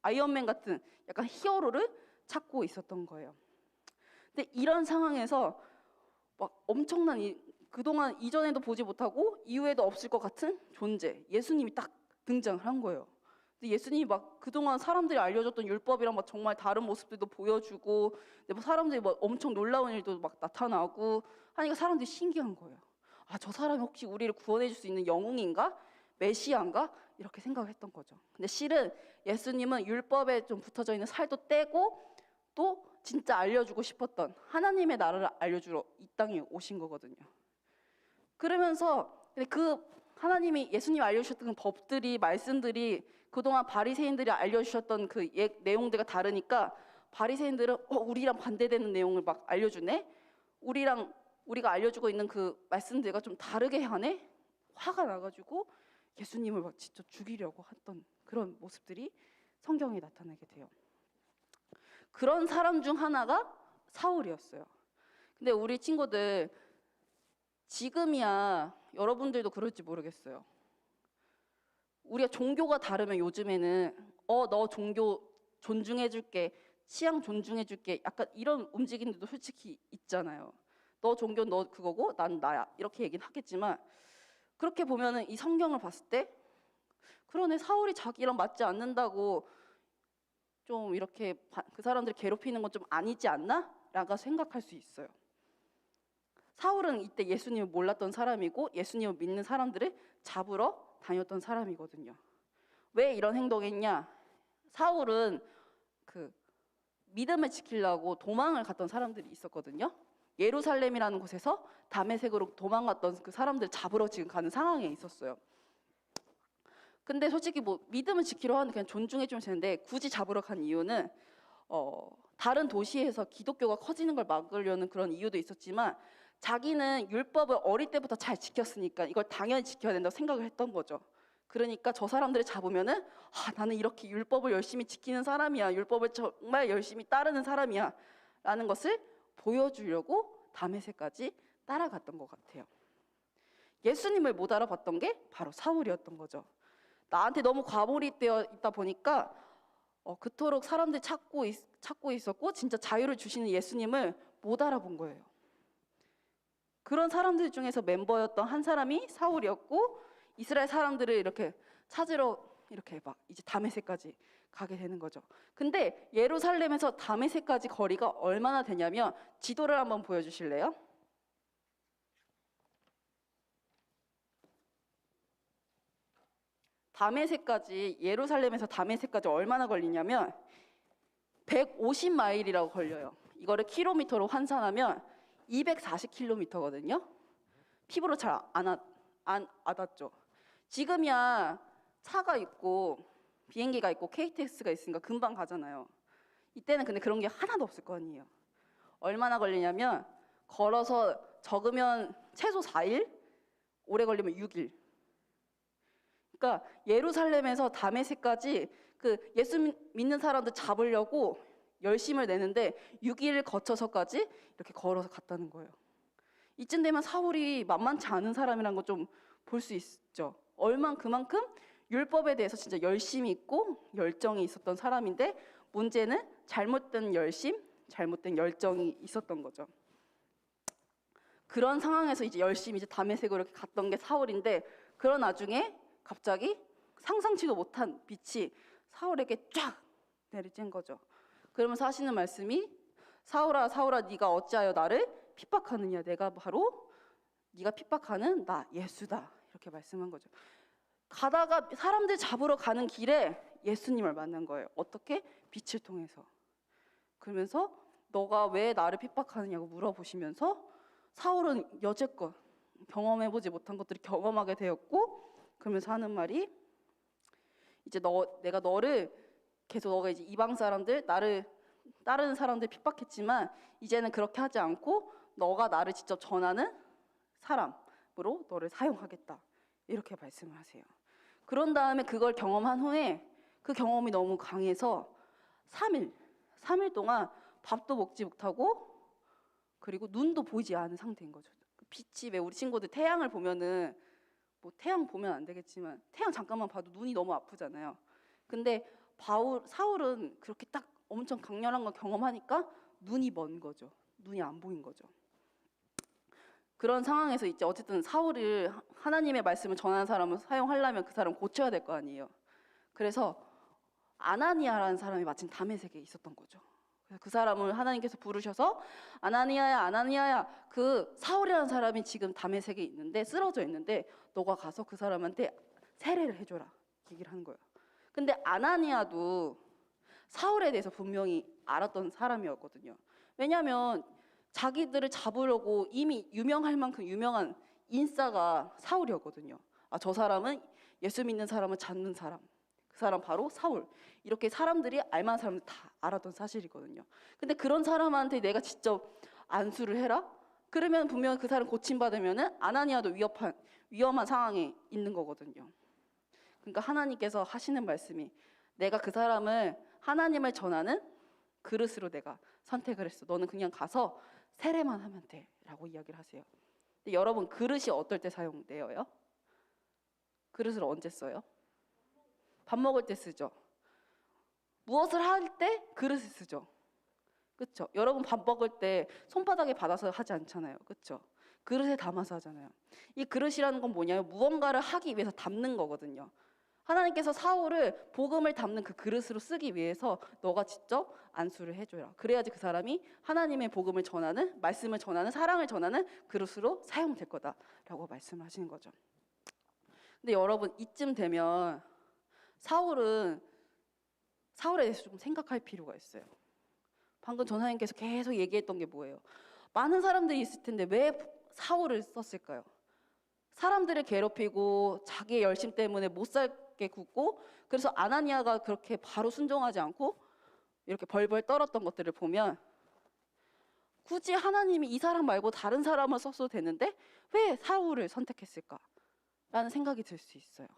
아이언맨 같은 약간 히어로를 찾고 있었던 거예요. 근데 이런 상황에서 막 엄청난 그동안 이전에도 보지 못하고 이후에도 없을 것 같은 존재 예수님이 딱 등장을 한 거예요. 근데 예수님이 막 그동안 사람들이 알려줬던 율법이랑 막 정말 다른 모습들도 보여주고, 근데 뭐 사람들이 막 엄청 놀라운 일도 막 나타나고 하니까 사람들이 신기한 거예요. 아, 저 사람이 혹시 우리를 구원해 줄 수 있는 영웅인가? 메시아인가? 이렇게 생각을 했던 거죠. 근데 실은 예수님은 율법에 좀 붙어져 있는 살도 떼고 또 진짜 알려주고 싶었던 하나님의 나라를 알려주러 이 땅에 오신 거거든요. 그러면서 근데 그 하나님이 예수님이 알려주셨던 그 법들이, 말씀들이 그동안 바리새인들이 알려주셨던 그 내용들과 다르니까 바리새인들은 우리랑 반대되는 내용을 막 알려주네? 우리가 알려주고 있는 그 말씀들과 좀 다르게 하네? 화가 나가지고 예수님을 막 진짜 죽이려고 했던 그런 모습들이 성경에 나타나게 돼요. 그런 사람 중 하나가 사울이었어요. 근데 우리 친구들 지금이야 여러분들도 그럴지 모르겠어요. 우리가 종교가 다르면 요즘에는 너 종교 존중해줄게, 취향 존중해줄게, 약간 이런 움직임들도 솔직히 있잖아요. 너 종교 너 그거고 난 나야 이렇게 얘기는 하겠지만, 그렇게 보면은 이 성경을 봤을 때 그러네, 사울이 자기랑 맞지 않는다고 좀 이렇게 그 사람들을 괴롭히는 건 좀 아니지 않나? 라고 생각할 수 있어요. 사울은 이때 예수님을 몰랐던 사람이고 예수님을 믿는 사람들을 잡으러 다녔던 사람이거든요. 왜 이런 행동했냐? 사울은 그 믿음을 지키려고 도망을 갔던 사람들이 있었거든요. 예루살렘이라는 곳에서 다메섹으로 도망갔던 그 사람들 잡으러 지금 가는 상황에 있었어요. 근데 솔직히 뭐 믿음을 지키려 하는 그냥 존중해 주면 되는데, 굳이 잡으러 간 이유는 다른 도시에서 기독교가 커지는 걸 막으려는 그런 이유도 있었지만, 자기는 율법을 어릴 때부터 잘 지켰으니까 이걸 당연히 지켜야 된다고 생각을 했던 거죠. 그러니까 저 사람들을 잡으면은 나는 이렇게 율법을 열심히 지키는 사람이야, 율법을 정말 열심히 따르는 사람이야 라는 것을 보여주려고 다메섹까지 따라갔던 것 같아요. 예수님을 못 알아봤던 게 바로 사울이었던 거죠. 나한테 너무 과몰입되어 있다 보니까 그토록 사람들이 찾고 있었고 진짜 자유를 주시는 예수님을 못 알아본 거예요. 그런 사람들 중에서 멤버였던 한 사람이 사울이었고, 이스라엘 사람들을 이렇게 찾으러 이렇게 막 이제 다메섹까지 가게 되는 거죠. 근데 예루살렘에서 다메섹까지 거리가 얼마나 되냐면, 지도를 한번 보여주실래요? 다메섹까지, 예루살렘에서 다메섹까지 얼마나 걸리냐면 150마일이라고 걸려요. 이거를 킬로미터로 환산하면 240km거든요. 피부로 잘 안 와닿죠. 지금이야 차가 있고 비행기가 있고 KTX가 있으니까 금방 가잖아요. 이때는 근데 그런 게 하나도 없을 거 아니에요. 얼마나 걸리냐면 걸어서 적으면 최소 4일, 오래 걸리면 6일. 그러니까 예루살렘에서 다메섹까지 그 예수 믿는 사람들 잡으려고 열심을 내는데 6일을 거쳐서까지 이렇게 걸어서 갔다는 거예요. 이쯤 되면 사울이 만만치 않은 사람이라는 거 좀 볼 수 있죠. 그만큼 율법에 대해서 진짜 열심이 있고 열정이 있었던 사람인데, 문제는 잘못된 열심, 잘못된 열정이 있었던 거죠. 그런 상황에서 이제 열심히 이제 다메섹으로 이렇게 갔던 게 사울인데, 그런 와중에 갑자기 상상치도 못한 빛이 사울에게 쫙 내리쬐는 거죠. 그러면서 하시는 말씀이, 사울아 사울아 네가 어찌하여 나를 핍박하느냐, 내가 바로 네가 핍박하는 나 예수다, 이렇게 말씀한 거죠. 가다가 사람들 잡으러 가는 길에 예수님을 만난 거예요. 어떻게? 빛을 통해서. 그러면서 너가 왜 나를 핍박하느냐고 물어보시면서 사울은 여태껏 경험해보지 못한 것들을 경험하게 되었고, 그러면서 하는 말이, 이제 내가 너를 계속, 너가 이제 이방 사람들, 나를 따르는 사람들 핍박했지만 이제는 그렇게 하지 않고 너가 나를 직접 전하는 사람으로 너를 사용하겠다, 이렇게 말씀을 하세요. 그런 다음에 그걸 경험한 후에 그 경험이 너무 강해서 3일 동안 밥도 먹지 못하고, 그리고 눈도 보이지 않은 상태인 거죠. 빛이, 왜 우리 친구들 태양을 보면은, 뭐 태양 보면 안 되겠지만 태양 잠깐만 봐도 눈이 너무 아프잖아요. 근데 사울은 그렇게 딱 엄청 강렬한 걸 경험하니까 눈이 먼 거죠. 눈이 안 보인 거죠. 그런 상황에서 이제 어쨌든 사울을, 하나님의 말씀을 전하는 사람을 사용하려면 그 사람 고쳐야 될 거 아니에요. 그래서 아나니아라는 사람이 마침 다메섹에 있었던 거죠. 그래서 그 사람을 하나님께서 부르셔서 아나니아야, 아나니아야, 그 사울이라는 사람이 지금 다메섹에 있는데 쓰러져 있는데 너가 가서 그 사람한테 세례를 해줘라 얘기를 하는 거예요. 근데 아나니아도 사울에 대해서 분명히 알았던 사람이었거든요. 왜냐하면 자기들을 잡으려고 이미 유명할 만큼 유명한 인싸가 사울이었거든요. 아, 저 사람은 예수 믿는 사람을 잡는 사람, 그 사람 바로 사울. 이렇게 사람들이 알만한 사람들 다 알았던 사실이거든요. 근데 그런 사람한테 내가 직접 안수를 해라? 그러면 분명히 그 사람 고침받으면 아나니아도 위험한 상황에 있는 거거든요. 그러니까 하나님께서 하시는 말씀이 내가 그 사람을 하나님을 전하는 그릇으로 내가 선택을 했어. 너는 그냥 가서 세례만 하면 돼 라고 이야기를 하세요. 근데 여러분, 그릇이 어떨 때 사용돼요? 그릇을 언제 써요? 밥 먹을 때 쓰죠. 무엇을 할 때 그릇을 쓰죠. 그렇죠? 여러분, 밥 먹을 때 손바닥에 받아서 하지 않잖아요. 그렇죠? 그릇에 담아서 하잖아요. 이 그릇이라는 건 뭐냐면 무언가를 하기 위해서 담는 거거든요. 하나님께서 사울을 복음을 담는 그 그릇으로 쓰기 위해서 너가 직접 안수를 해줘라. 그래야지 그 사람이 하나님의 복음을 전하는, 말씀을 전하는, 사랑을 전하는 그릇으로 사용될 거다라고 말씀을 하시는 거죠. 근데 여러분, 이쯤 되면 사울에 대해서 좀 생각할 필요가 있어요. 방금 전사님께서 계속 얘기했던 게 뭐예요? 많은 사람들이 있을 텐데 왜 사울을 썼을까요? 사람들을 괴롭히고 자기의 열심 때문에 못 살게 굽고, 그래서 아나니아가 그렇게 바로 순종하지 않고 이렇게 벌벌 떨었던 것들을 보면 굳이 하나님이 이 사람 말고 다른 사람을 썼어도 되는데 왜 사울을 선택했을까? 라는 생각이 들 수 있어요.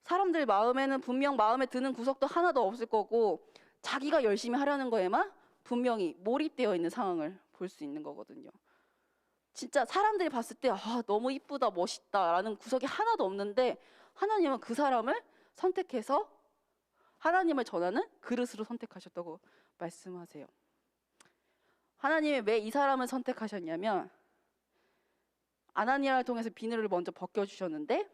사람들 마음에는 분명 마음에 드는 구석도 하나도 없을 거고 자기가 열심히 하려는 거에만 분명히 몰입되어 있는 상황을 볼 수 있는 거거든요. 진짜 사람들이 봤을 때 너무 이쁘다, 멋있다 라는 구석이 하나도 없는데 하나님은 그 사람을 선택해서 하나님을 전하는 그릇으로 선택하셨다고 말씀하세요. 하나님이 왜 이 사람을 선택하셨냐면 아나니아를 통해서 비늘을 먼저 벗겨주셨는데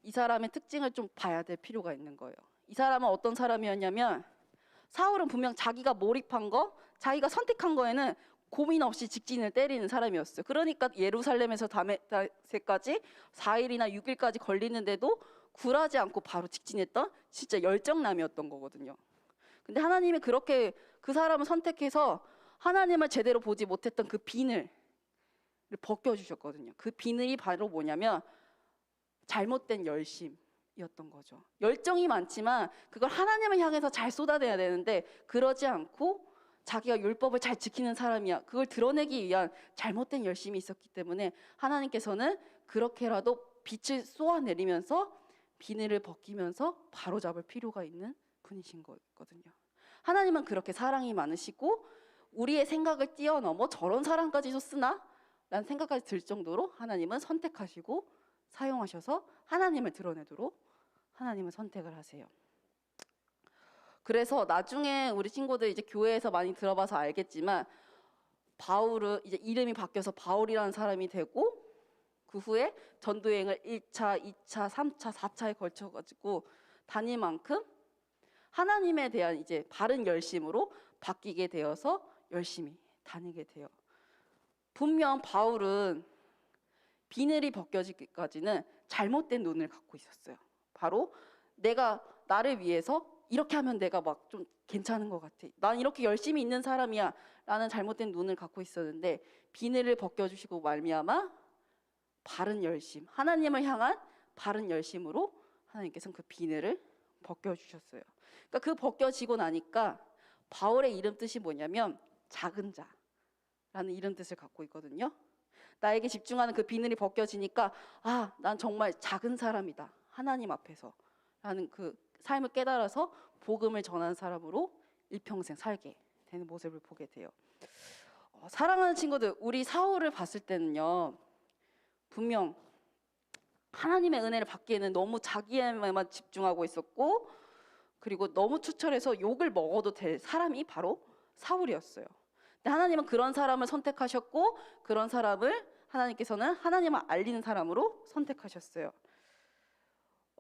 이 사람의 특징을 좀 봐야 될 필요가 있는 거예요. 이 사람은 어떤 사람이었냐면 사울은 분명 자기가 몰입한 거, 자기가 선택한 거에는 고민 없이 직진을 때리는 사람이었어요. 그러니까 예루살렘에서 다메섹까지 4일이나 6일까지 걸리는데도 굴하지 않고 바로 직진했던 진짜 열정남이었던 거거든요. 근데 하나님이 그렇게 그 사람을 선택해서 하나님을 제대로 보지 못했던 그 비늘을 벗겨주셨거든요. 그 비늘이 바로 뭐냐면 잘못된 열심이었던 거죠. 열정이 많지만 그걸 하나님을 향해서 잘 쏟아내야 되는데 그러지 않고 자기가 율법을 잘 지키는 사람이야, 그걸 드러내기 위한 잘못된 열심이 있었기 때문에 하나님께서는 그렇게라도 빛을 쏘아내리면서 비늘을 벗기면서 바로잡을 필요가 있는 분이신 거거든요. 하나님은 그렇게 사랑이 많으시고 우리의 생각을 뛰어넘어 저런 사랑까지도 쓰나? 라는 생각까지 들 정도로 하나님은 선택하시고 사용하셔서 하나님을 드러내도록 하나님은 선택을 하세요. 그래서 나중에 우리 친구들 이제 교회에서 많이 들어봐서 알겠지만 바울은 이제 이름이 바뀌어서 바울이라는 사람이 되고 그 후에 전도여행을 1차, 2차, 3차, 4차에 걸쳐가지고 다닐 만큼 하나님에 대한 이제 바른 열심으로 바뀌게 되어서 열심히 다니게 돼요. 분명 바울은 비늘이 벗겨지기까지는 잘못된 눈을 갖고 있었어요. 바로 내가 나를 위해서 이렇게 하면 내가 막 좀 괜찮은 것 같아, 난 이렇게 열심히 있는 사람이야 라는 잘못된 눈을 갖고 있었는데 비늘을 벗겨주시고 말미암아 바른 열심, 하나님을 향한 바른 열심으로 하나님께서는 그 비늘을 벗겨주셨어요. 그러니까 그 벗겨지고 나니까 바울의 이름 뜻이 뭐냐면 작은 자라는 이름 뜻을 갖고 있거든요. 나에게 집중하는 그 비늘이 벗겨지니까 난 정말 작은 사람이다, 하나님 앞에서 라는 그 삶을 깨달아서 복음을 전하는 사람으로 일평생 살게 되는 모습을 보게 돼요. 사랑하는 친구들, 우리 사울을 봤을 때는요, 분명 하나님의 은혜를 받기에는 너무 자기에만 집중하고 있었고 그리고 너무 추철해서 욕을 먹어도 될 사람이 바로 사울이었어요. 근데 하나님은 그런 사람을 선택하셨고 그런 사람을 하나님께서는 하나님을 알리는 사람으로 선택하셨어요.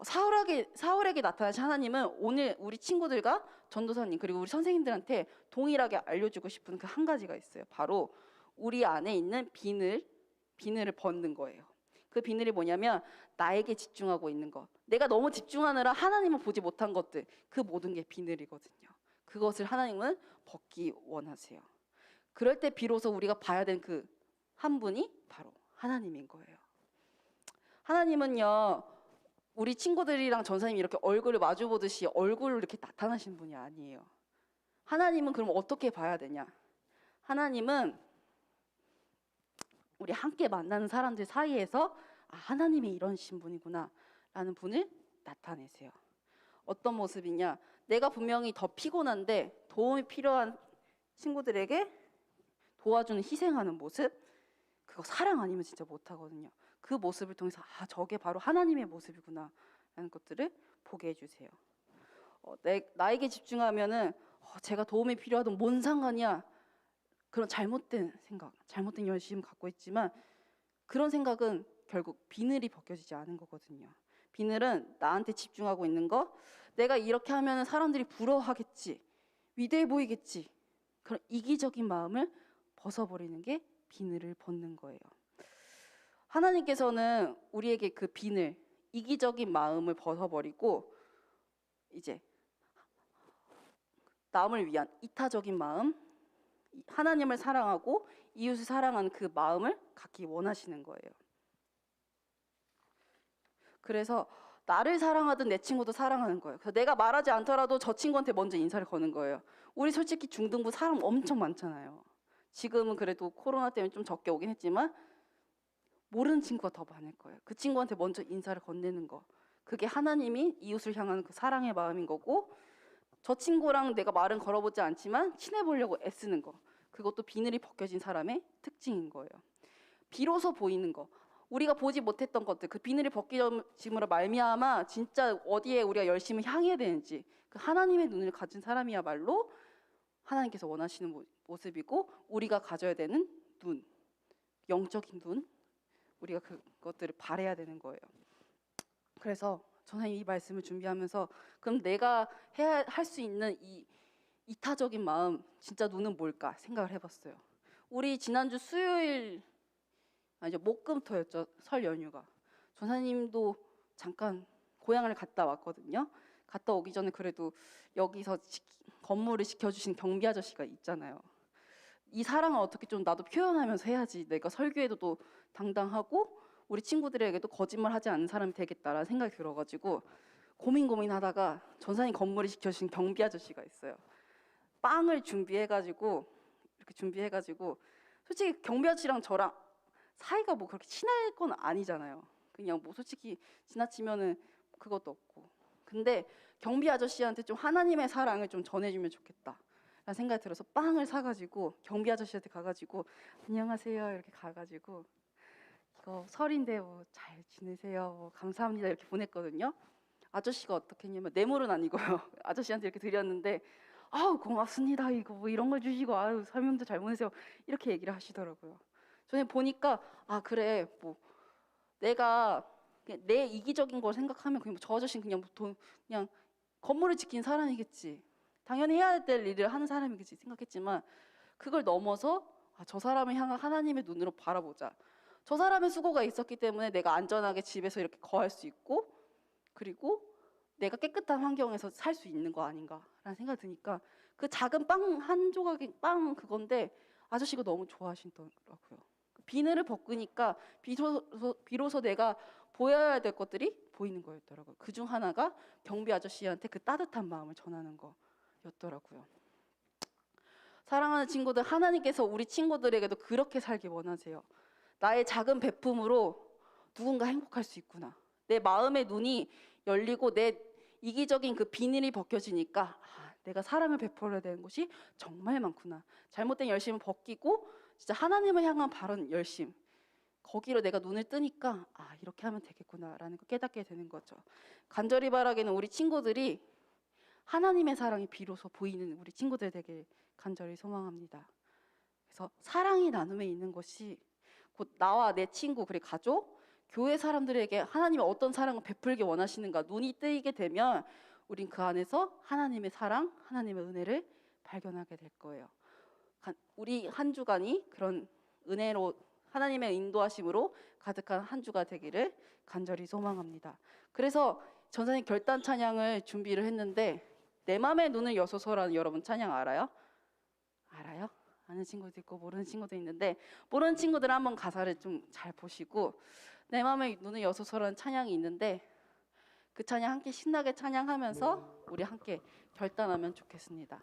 사울에게 나타나신 하나님은 오늘 우리 친구들과 전도사님 그리고 우리 선생님들한테 동일하게 알려주고 싶은 그 한 가지가 있어요. 바로 우리 안에 있는 비늘을 벗는 거예요. 그 비늘이 뭐냐면 나에게 집중하고 있는 것. 내가 너무 집중하느라 하나님을 보지 못한 것들, 그 모든 게 비늘이거든요. 그것을 하나님은 벗기 원하세요. 그럴 때 비로소 우리가 봐야 되는 그 한 분이 바로 하나님인 거예요. 하나님은요, 우리 친구들이랑 전사님이 이렇게 얼굴을 마주 보듯이 얼굴로 이렇게 나타나신 분이 아니에요. 하나님은 그럼 어떻게 봐야 되냐? 하나님은 우리 함께 만나는 사람들 사이에서 하나님이 이러신 분이구나 라는 분을 나타내세요. 어떤 모습이냐? 내가 분명히 더 피곤한데 도움이 필요한 친구들에게 도와주는 희생하는 모습, 그거 사랑 아니면 진짜 못하거든요. 그 모습을 통해서 저게 바로 하나님의 모습이구나 라는 것들을 보게 해주세요. 나에게 집중하면은 제가 도움이 필요하던 뭔 상관이야, 그런 잘못된 생각, 잘못된 열심을 갖고 있지만 그런 생각은 결국 비늘이 벗겨지지 않은 거거든요. 비늘은 나한테 집중하고 있는 거, 내가 이렇게 하면 사람들이 부러워하겠지, 위대해 보이겠지, 그런 이기적인 마음을 벗어버리는 게 비늘을 벗는 거예요. 하나님께서는 우리에게 그 비늘, 이기적인 마음을 벗어버리고 이제 남을 위한 이타적인 마음, 하나님을 사랑하고 이웃을 사랑하는 그 마음을 갖기 원하시는 거예요. 그래서 나를 사랑하든 내 친구도 사랑하는 거예요. 그래서 내가 말하지 않더라도 저 친구한테 먼저 인사를 거는 거예요. 우리 솔직히 중등부 사람 엄청 많잖아요. 지금은 그래도 코로나 때문에 좀 적게 오긴 했지만 모르는 친구가 더 많을 거예요. 그 친구한테 먼저 인사를 건네는 거, 그게 하나님이 이웃을 향하는 그 사랑의 마음인 거고, 저 친구랑 내가 말은 걸어보지 않지만 친해보려고 애쓰는 거, 그것도 비늘이 벗겨진 사람의 특징인 거예요. 비로소 보이는 거, 우리가 보지 못했던 것들, 그 비늘이 벗겨짐으로 말미암아 진짜 어디에 우리가 열심히 향해야 되는지 그 하나님의 눈을 가진 사람이야말로 하나님께서 원하시는 모습이고, 우리가 가져야 되는 눈, 영적인 눈, 우리가 그것들을 바라야 되는 거예요. 그래서 저는 이 말씀을 준비하면서 그럼 내가 할 수 있는 이 이타적인 마음, 진짜 눈은 뭘까 생각을 해봤어요. 우리 지난주 수요일, 이제 목금토였죠, 설 연휴가. 전사님도 잠깐 고향을 갔다 왔거든요. 갔다 오기 전에 그래도 여기서 건물을 지켜주신 경비 아저씨가 있잖아요. 이 사랑을 어떻게 좀 나도 표현하면서 해야지 내가 설교에도 또 당당하고 우리 친구들에게도 거짓말하지 않는 사람이 되겠다라는 생각이 들어가지고 고민하다가 전사님 건물을 지켜주신 경비 아저씨가 있어요. 빵을 준비해가지고 솔직히 경비 아저씨랑 저랑 사이가 뭐 그렇게 친할 건 아니잖아요. 그냥 뭐 솔직히 지나치면은 그것도 없고. 근데 경비 아저씨한테 좀 하나님의 사랑을 좀 전해주면 좋겠다 라는 생각이 들어서 빵을 사가지고 경비 아저씨한테 가가지고 안녕하세요 이렇게 가가지고 이거 설인데 뭐 잘 지내세요, 뭐 감사합니다 이렇게 보냈거든요. 아저씨가 어떻게 했냐면, 뇌물은 아니고요, 아저씨한테 이렇게 드렸는데 아우 고맙습니다, 이거 뭐 이런 걸 주시고 아유 설명도 잘 보내세요 이렇게 얘기를 하시더라고요. 저는 보니까 그래, 뭐 내가 내 이기적인 걸 생각하면 그냥 저 아저씨는 그냥 건물을 지킨 사람이겠지, 당연히 해야 될 일을 하는 사람이겠지 생각했지만, 그걸 넘어서 저 사람을 향한 하나님의 눈으로 바라보자. 저 사람의 수고가 있었기 때문에 내가 안전하게 집에서 이렇게 거할 수 있고, 그리고 내가 깨끗한 환경에서 살 수 있는 거 아닌가라는 생각이 드니까 그 작은 빵 한 조각의 빵 그건데 아저씨가 너무 좋아하시더라고요. 비늘을 벗기니까 비로소 내가 보여야 될 것들이 보이는 거였더라고요. 그중 하나가 경비 아저씨한테 그 따뜻한 마음을 전하는 거였더라고요. 사랑하는 친구들, 하나님께서 우리 친구들에게도 그렇게 살기 원하세요. 나의 작은 베품으로 누군가 행복할 수 있구나. 내 마음의 눈이 열리고 내 이기적인 그 비늘이 벗겨지니까 내가 사랑을 베풀어야 되는 것이 정말 많구나. 잘못된 열심을 벗기고 진짜 하나님을 향한 바른 열심, 거기로 내가 눈을 뜨니까 이렇게 하면 되겠구나라는 걸 깨닫게 되는 거죠. 간절히 바라기는 우리 친구들이 하나님의 사랑이 비로소 보이는 우리 친구들 되길 간절히 소망합니다. 그래서 사랑이 나눔에 있는 것이 곧 나와 내 친구, 그리고 가족, 교회 사람들에게 하나님이 어떤 사랑을 베풀기 원하시는가 눈이 뜨이게 되면 우린 그 안에서 하나님의 사랑, 하나님의 은혜를 발견하게 될 거예요. 우리 한 주간이 그런 은혜로 하나님의 인도하심으로 가득한 한 주가 되기를 간절히 소망합니다. 그래서 전사님 결단 찬양을 준비를 했는데 내 맘의 눈을 여소서라는 여러분 찬양 알아요? 알아요? 아는 친구도 있고 모르는 친구도 있는데 모르는 친구들은 한번 가사를 좀 잘 보시고 내 맘의 눈을 여소서라는 찬양이 있는데 그 찬양 함께 신나게 찬양하면서 우리 함께 결단하면 좋겠습니다.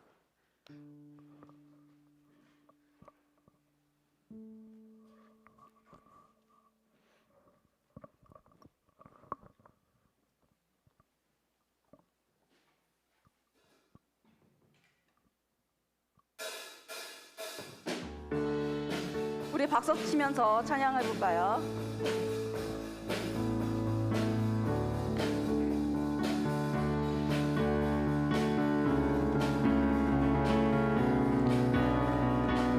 우리 박수 치면서 찬양해 볼까요?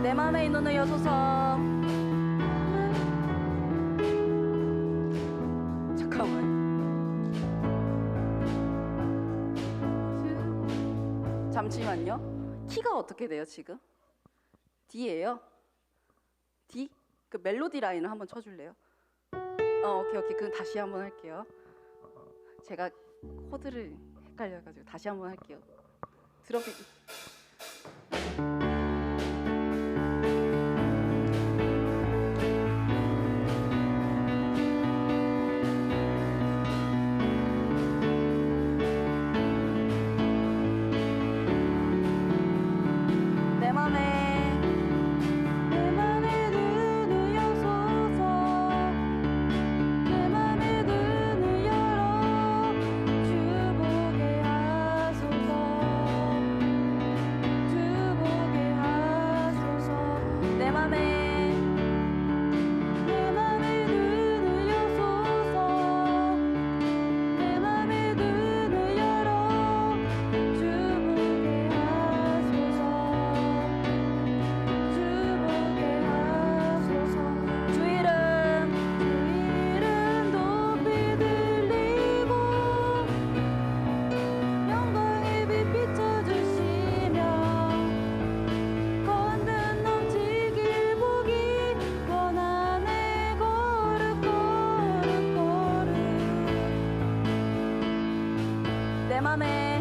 내 맘에 눈을 여소서. 잠깐만. 잠시만요. 키가 어떻게 돼요 지금? D예요? D? 그 멜로디 라인을 한번 쳐줄래요? 오케이. 그럼 다시 한번 할게요. 제가 코드를 헷갈려가지고 다시 한번 할게요. 드럼이.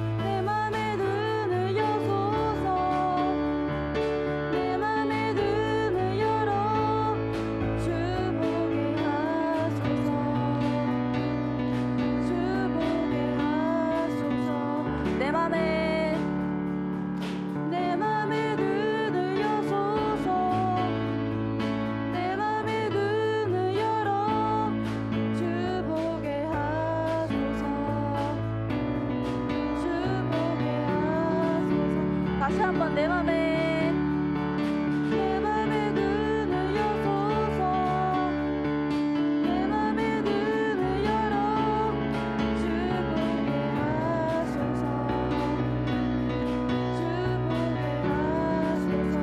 내 맘에 눈을 여소서. 내 맘에 눈을 열어 주 보게 하소서. 주 보게 하소서. 내 맘에 눈을 여소서. 내 맘에 눈을 열어 주 보게 하소서. 다시 한번 내 맘에 눈을 여소서. 내 맘에 눈을 열어 주 보게 하소서. 주 보게 하소서.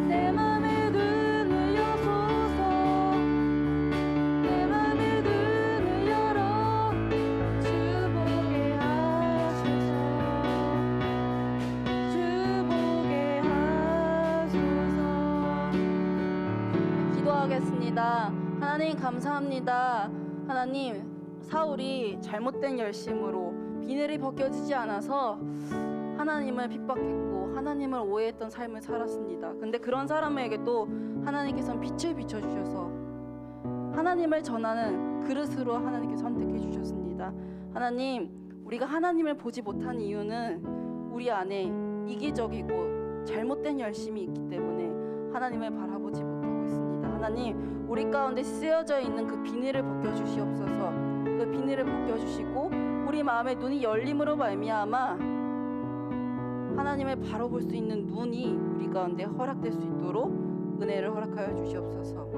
내 맘에 눈을 여소서. 내 맘에 눈을 열어 주 보게 하소서. 기도하겠습니다. 하나님 감사합니다. 하나님, 사울이 잘못된 열심으로 비늘이 벗겨지지 않아서 하나님을 핍박했고 하나님을 오해했던 삶을 살았습니다. 근데 그런 사람에게 또 하나님께서는 빛을 비춰주셔서 하나님을 전하는 그릇으로 하나님께서 선택해 주셨습니다. 하나님, 우리가 하나님을 보지 못한 이유는 우리 안에 이기적이고 잘못된 열심이 있기 때문에 하나님을 바라보지 못하고 있습니다. 하나님, 우리 가운데 쓰여져 있는 그 비늘을 벗겨주시옵소서. 그 비늘을 벗겨주시고 우리 마음의 눈이 열림으로 말미암아 하나님을 바라볼 수 있는 눈이 우리 가운데 허락될 수 있도록 은혜를 허락하여 주시옵소서.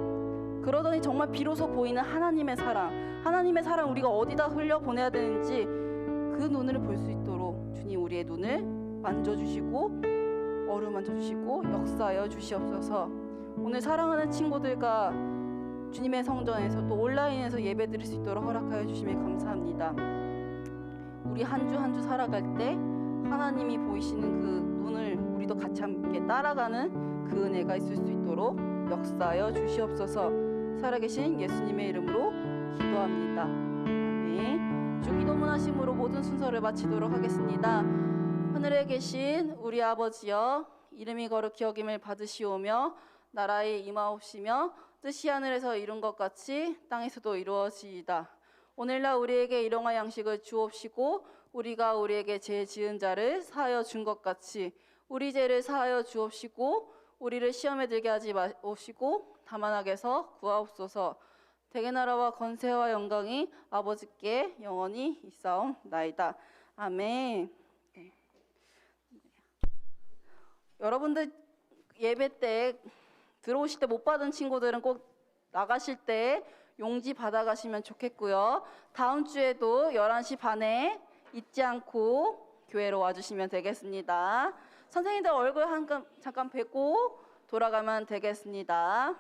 그러더니 정말 비로소 보이는 하나님의 사랑 우리가 어디다 흘려보내야 되는지 그 눈을 볼 수 있도록 주님 우리의 눈을 만져주시고 어루만져 주시고 역사하여 주시옵소서. 오늘 사랑하는 친구들과 주님의 성전에서 또 온라인에서 예배 드릴 수 있도록 허락하여 주심에 감사합니다. 우리 한 주 한 주 살아갈 때 하나님이 보이시는 그 눈을 우리도 같이 함께 따라가는 그 은혜가 있을 수 있도록 역사하여 주시옵소서. 살아계신 예수님의 이름으로 기도합니다. 아멘. 주기도문 하심으로 모든 순서를 마치도록 하겠습니다. 하늘에 계신 우리 아버지여, 이름이 거룩히 여김을 받으시오며 나라에 임하옵시며 뜻이 하늘에서 이룬 것 같이 땅에서도 이루어지이다. 오늘날 우리에게 일용할 양식을 주옵시고 우리가 우리에게 죄 지은 자를 사하여 준 것 같이 우리 죄를 사하여 주옵시고 우리를 시험에 들게 하지 마옵시고 다만 악에서 구하옵소서. 대개 나라와 권세와 영광이 아버지께 영원히 있사옵나이다. 아멘. 네. 여러분들 예배 때 들어오실 때 못 받은 친구들은 꼭 나가실 때 용지 받아가시면 좋겠고요. 다음 주에도 11시 반에 잊지 않고 교회로 와주시면 되겠습니다. 선생님들 얼굴 잠깐 뵙고 돌아가면 되겠습니다.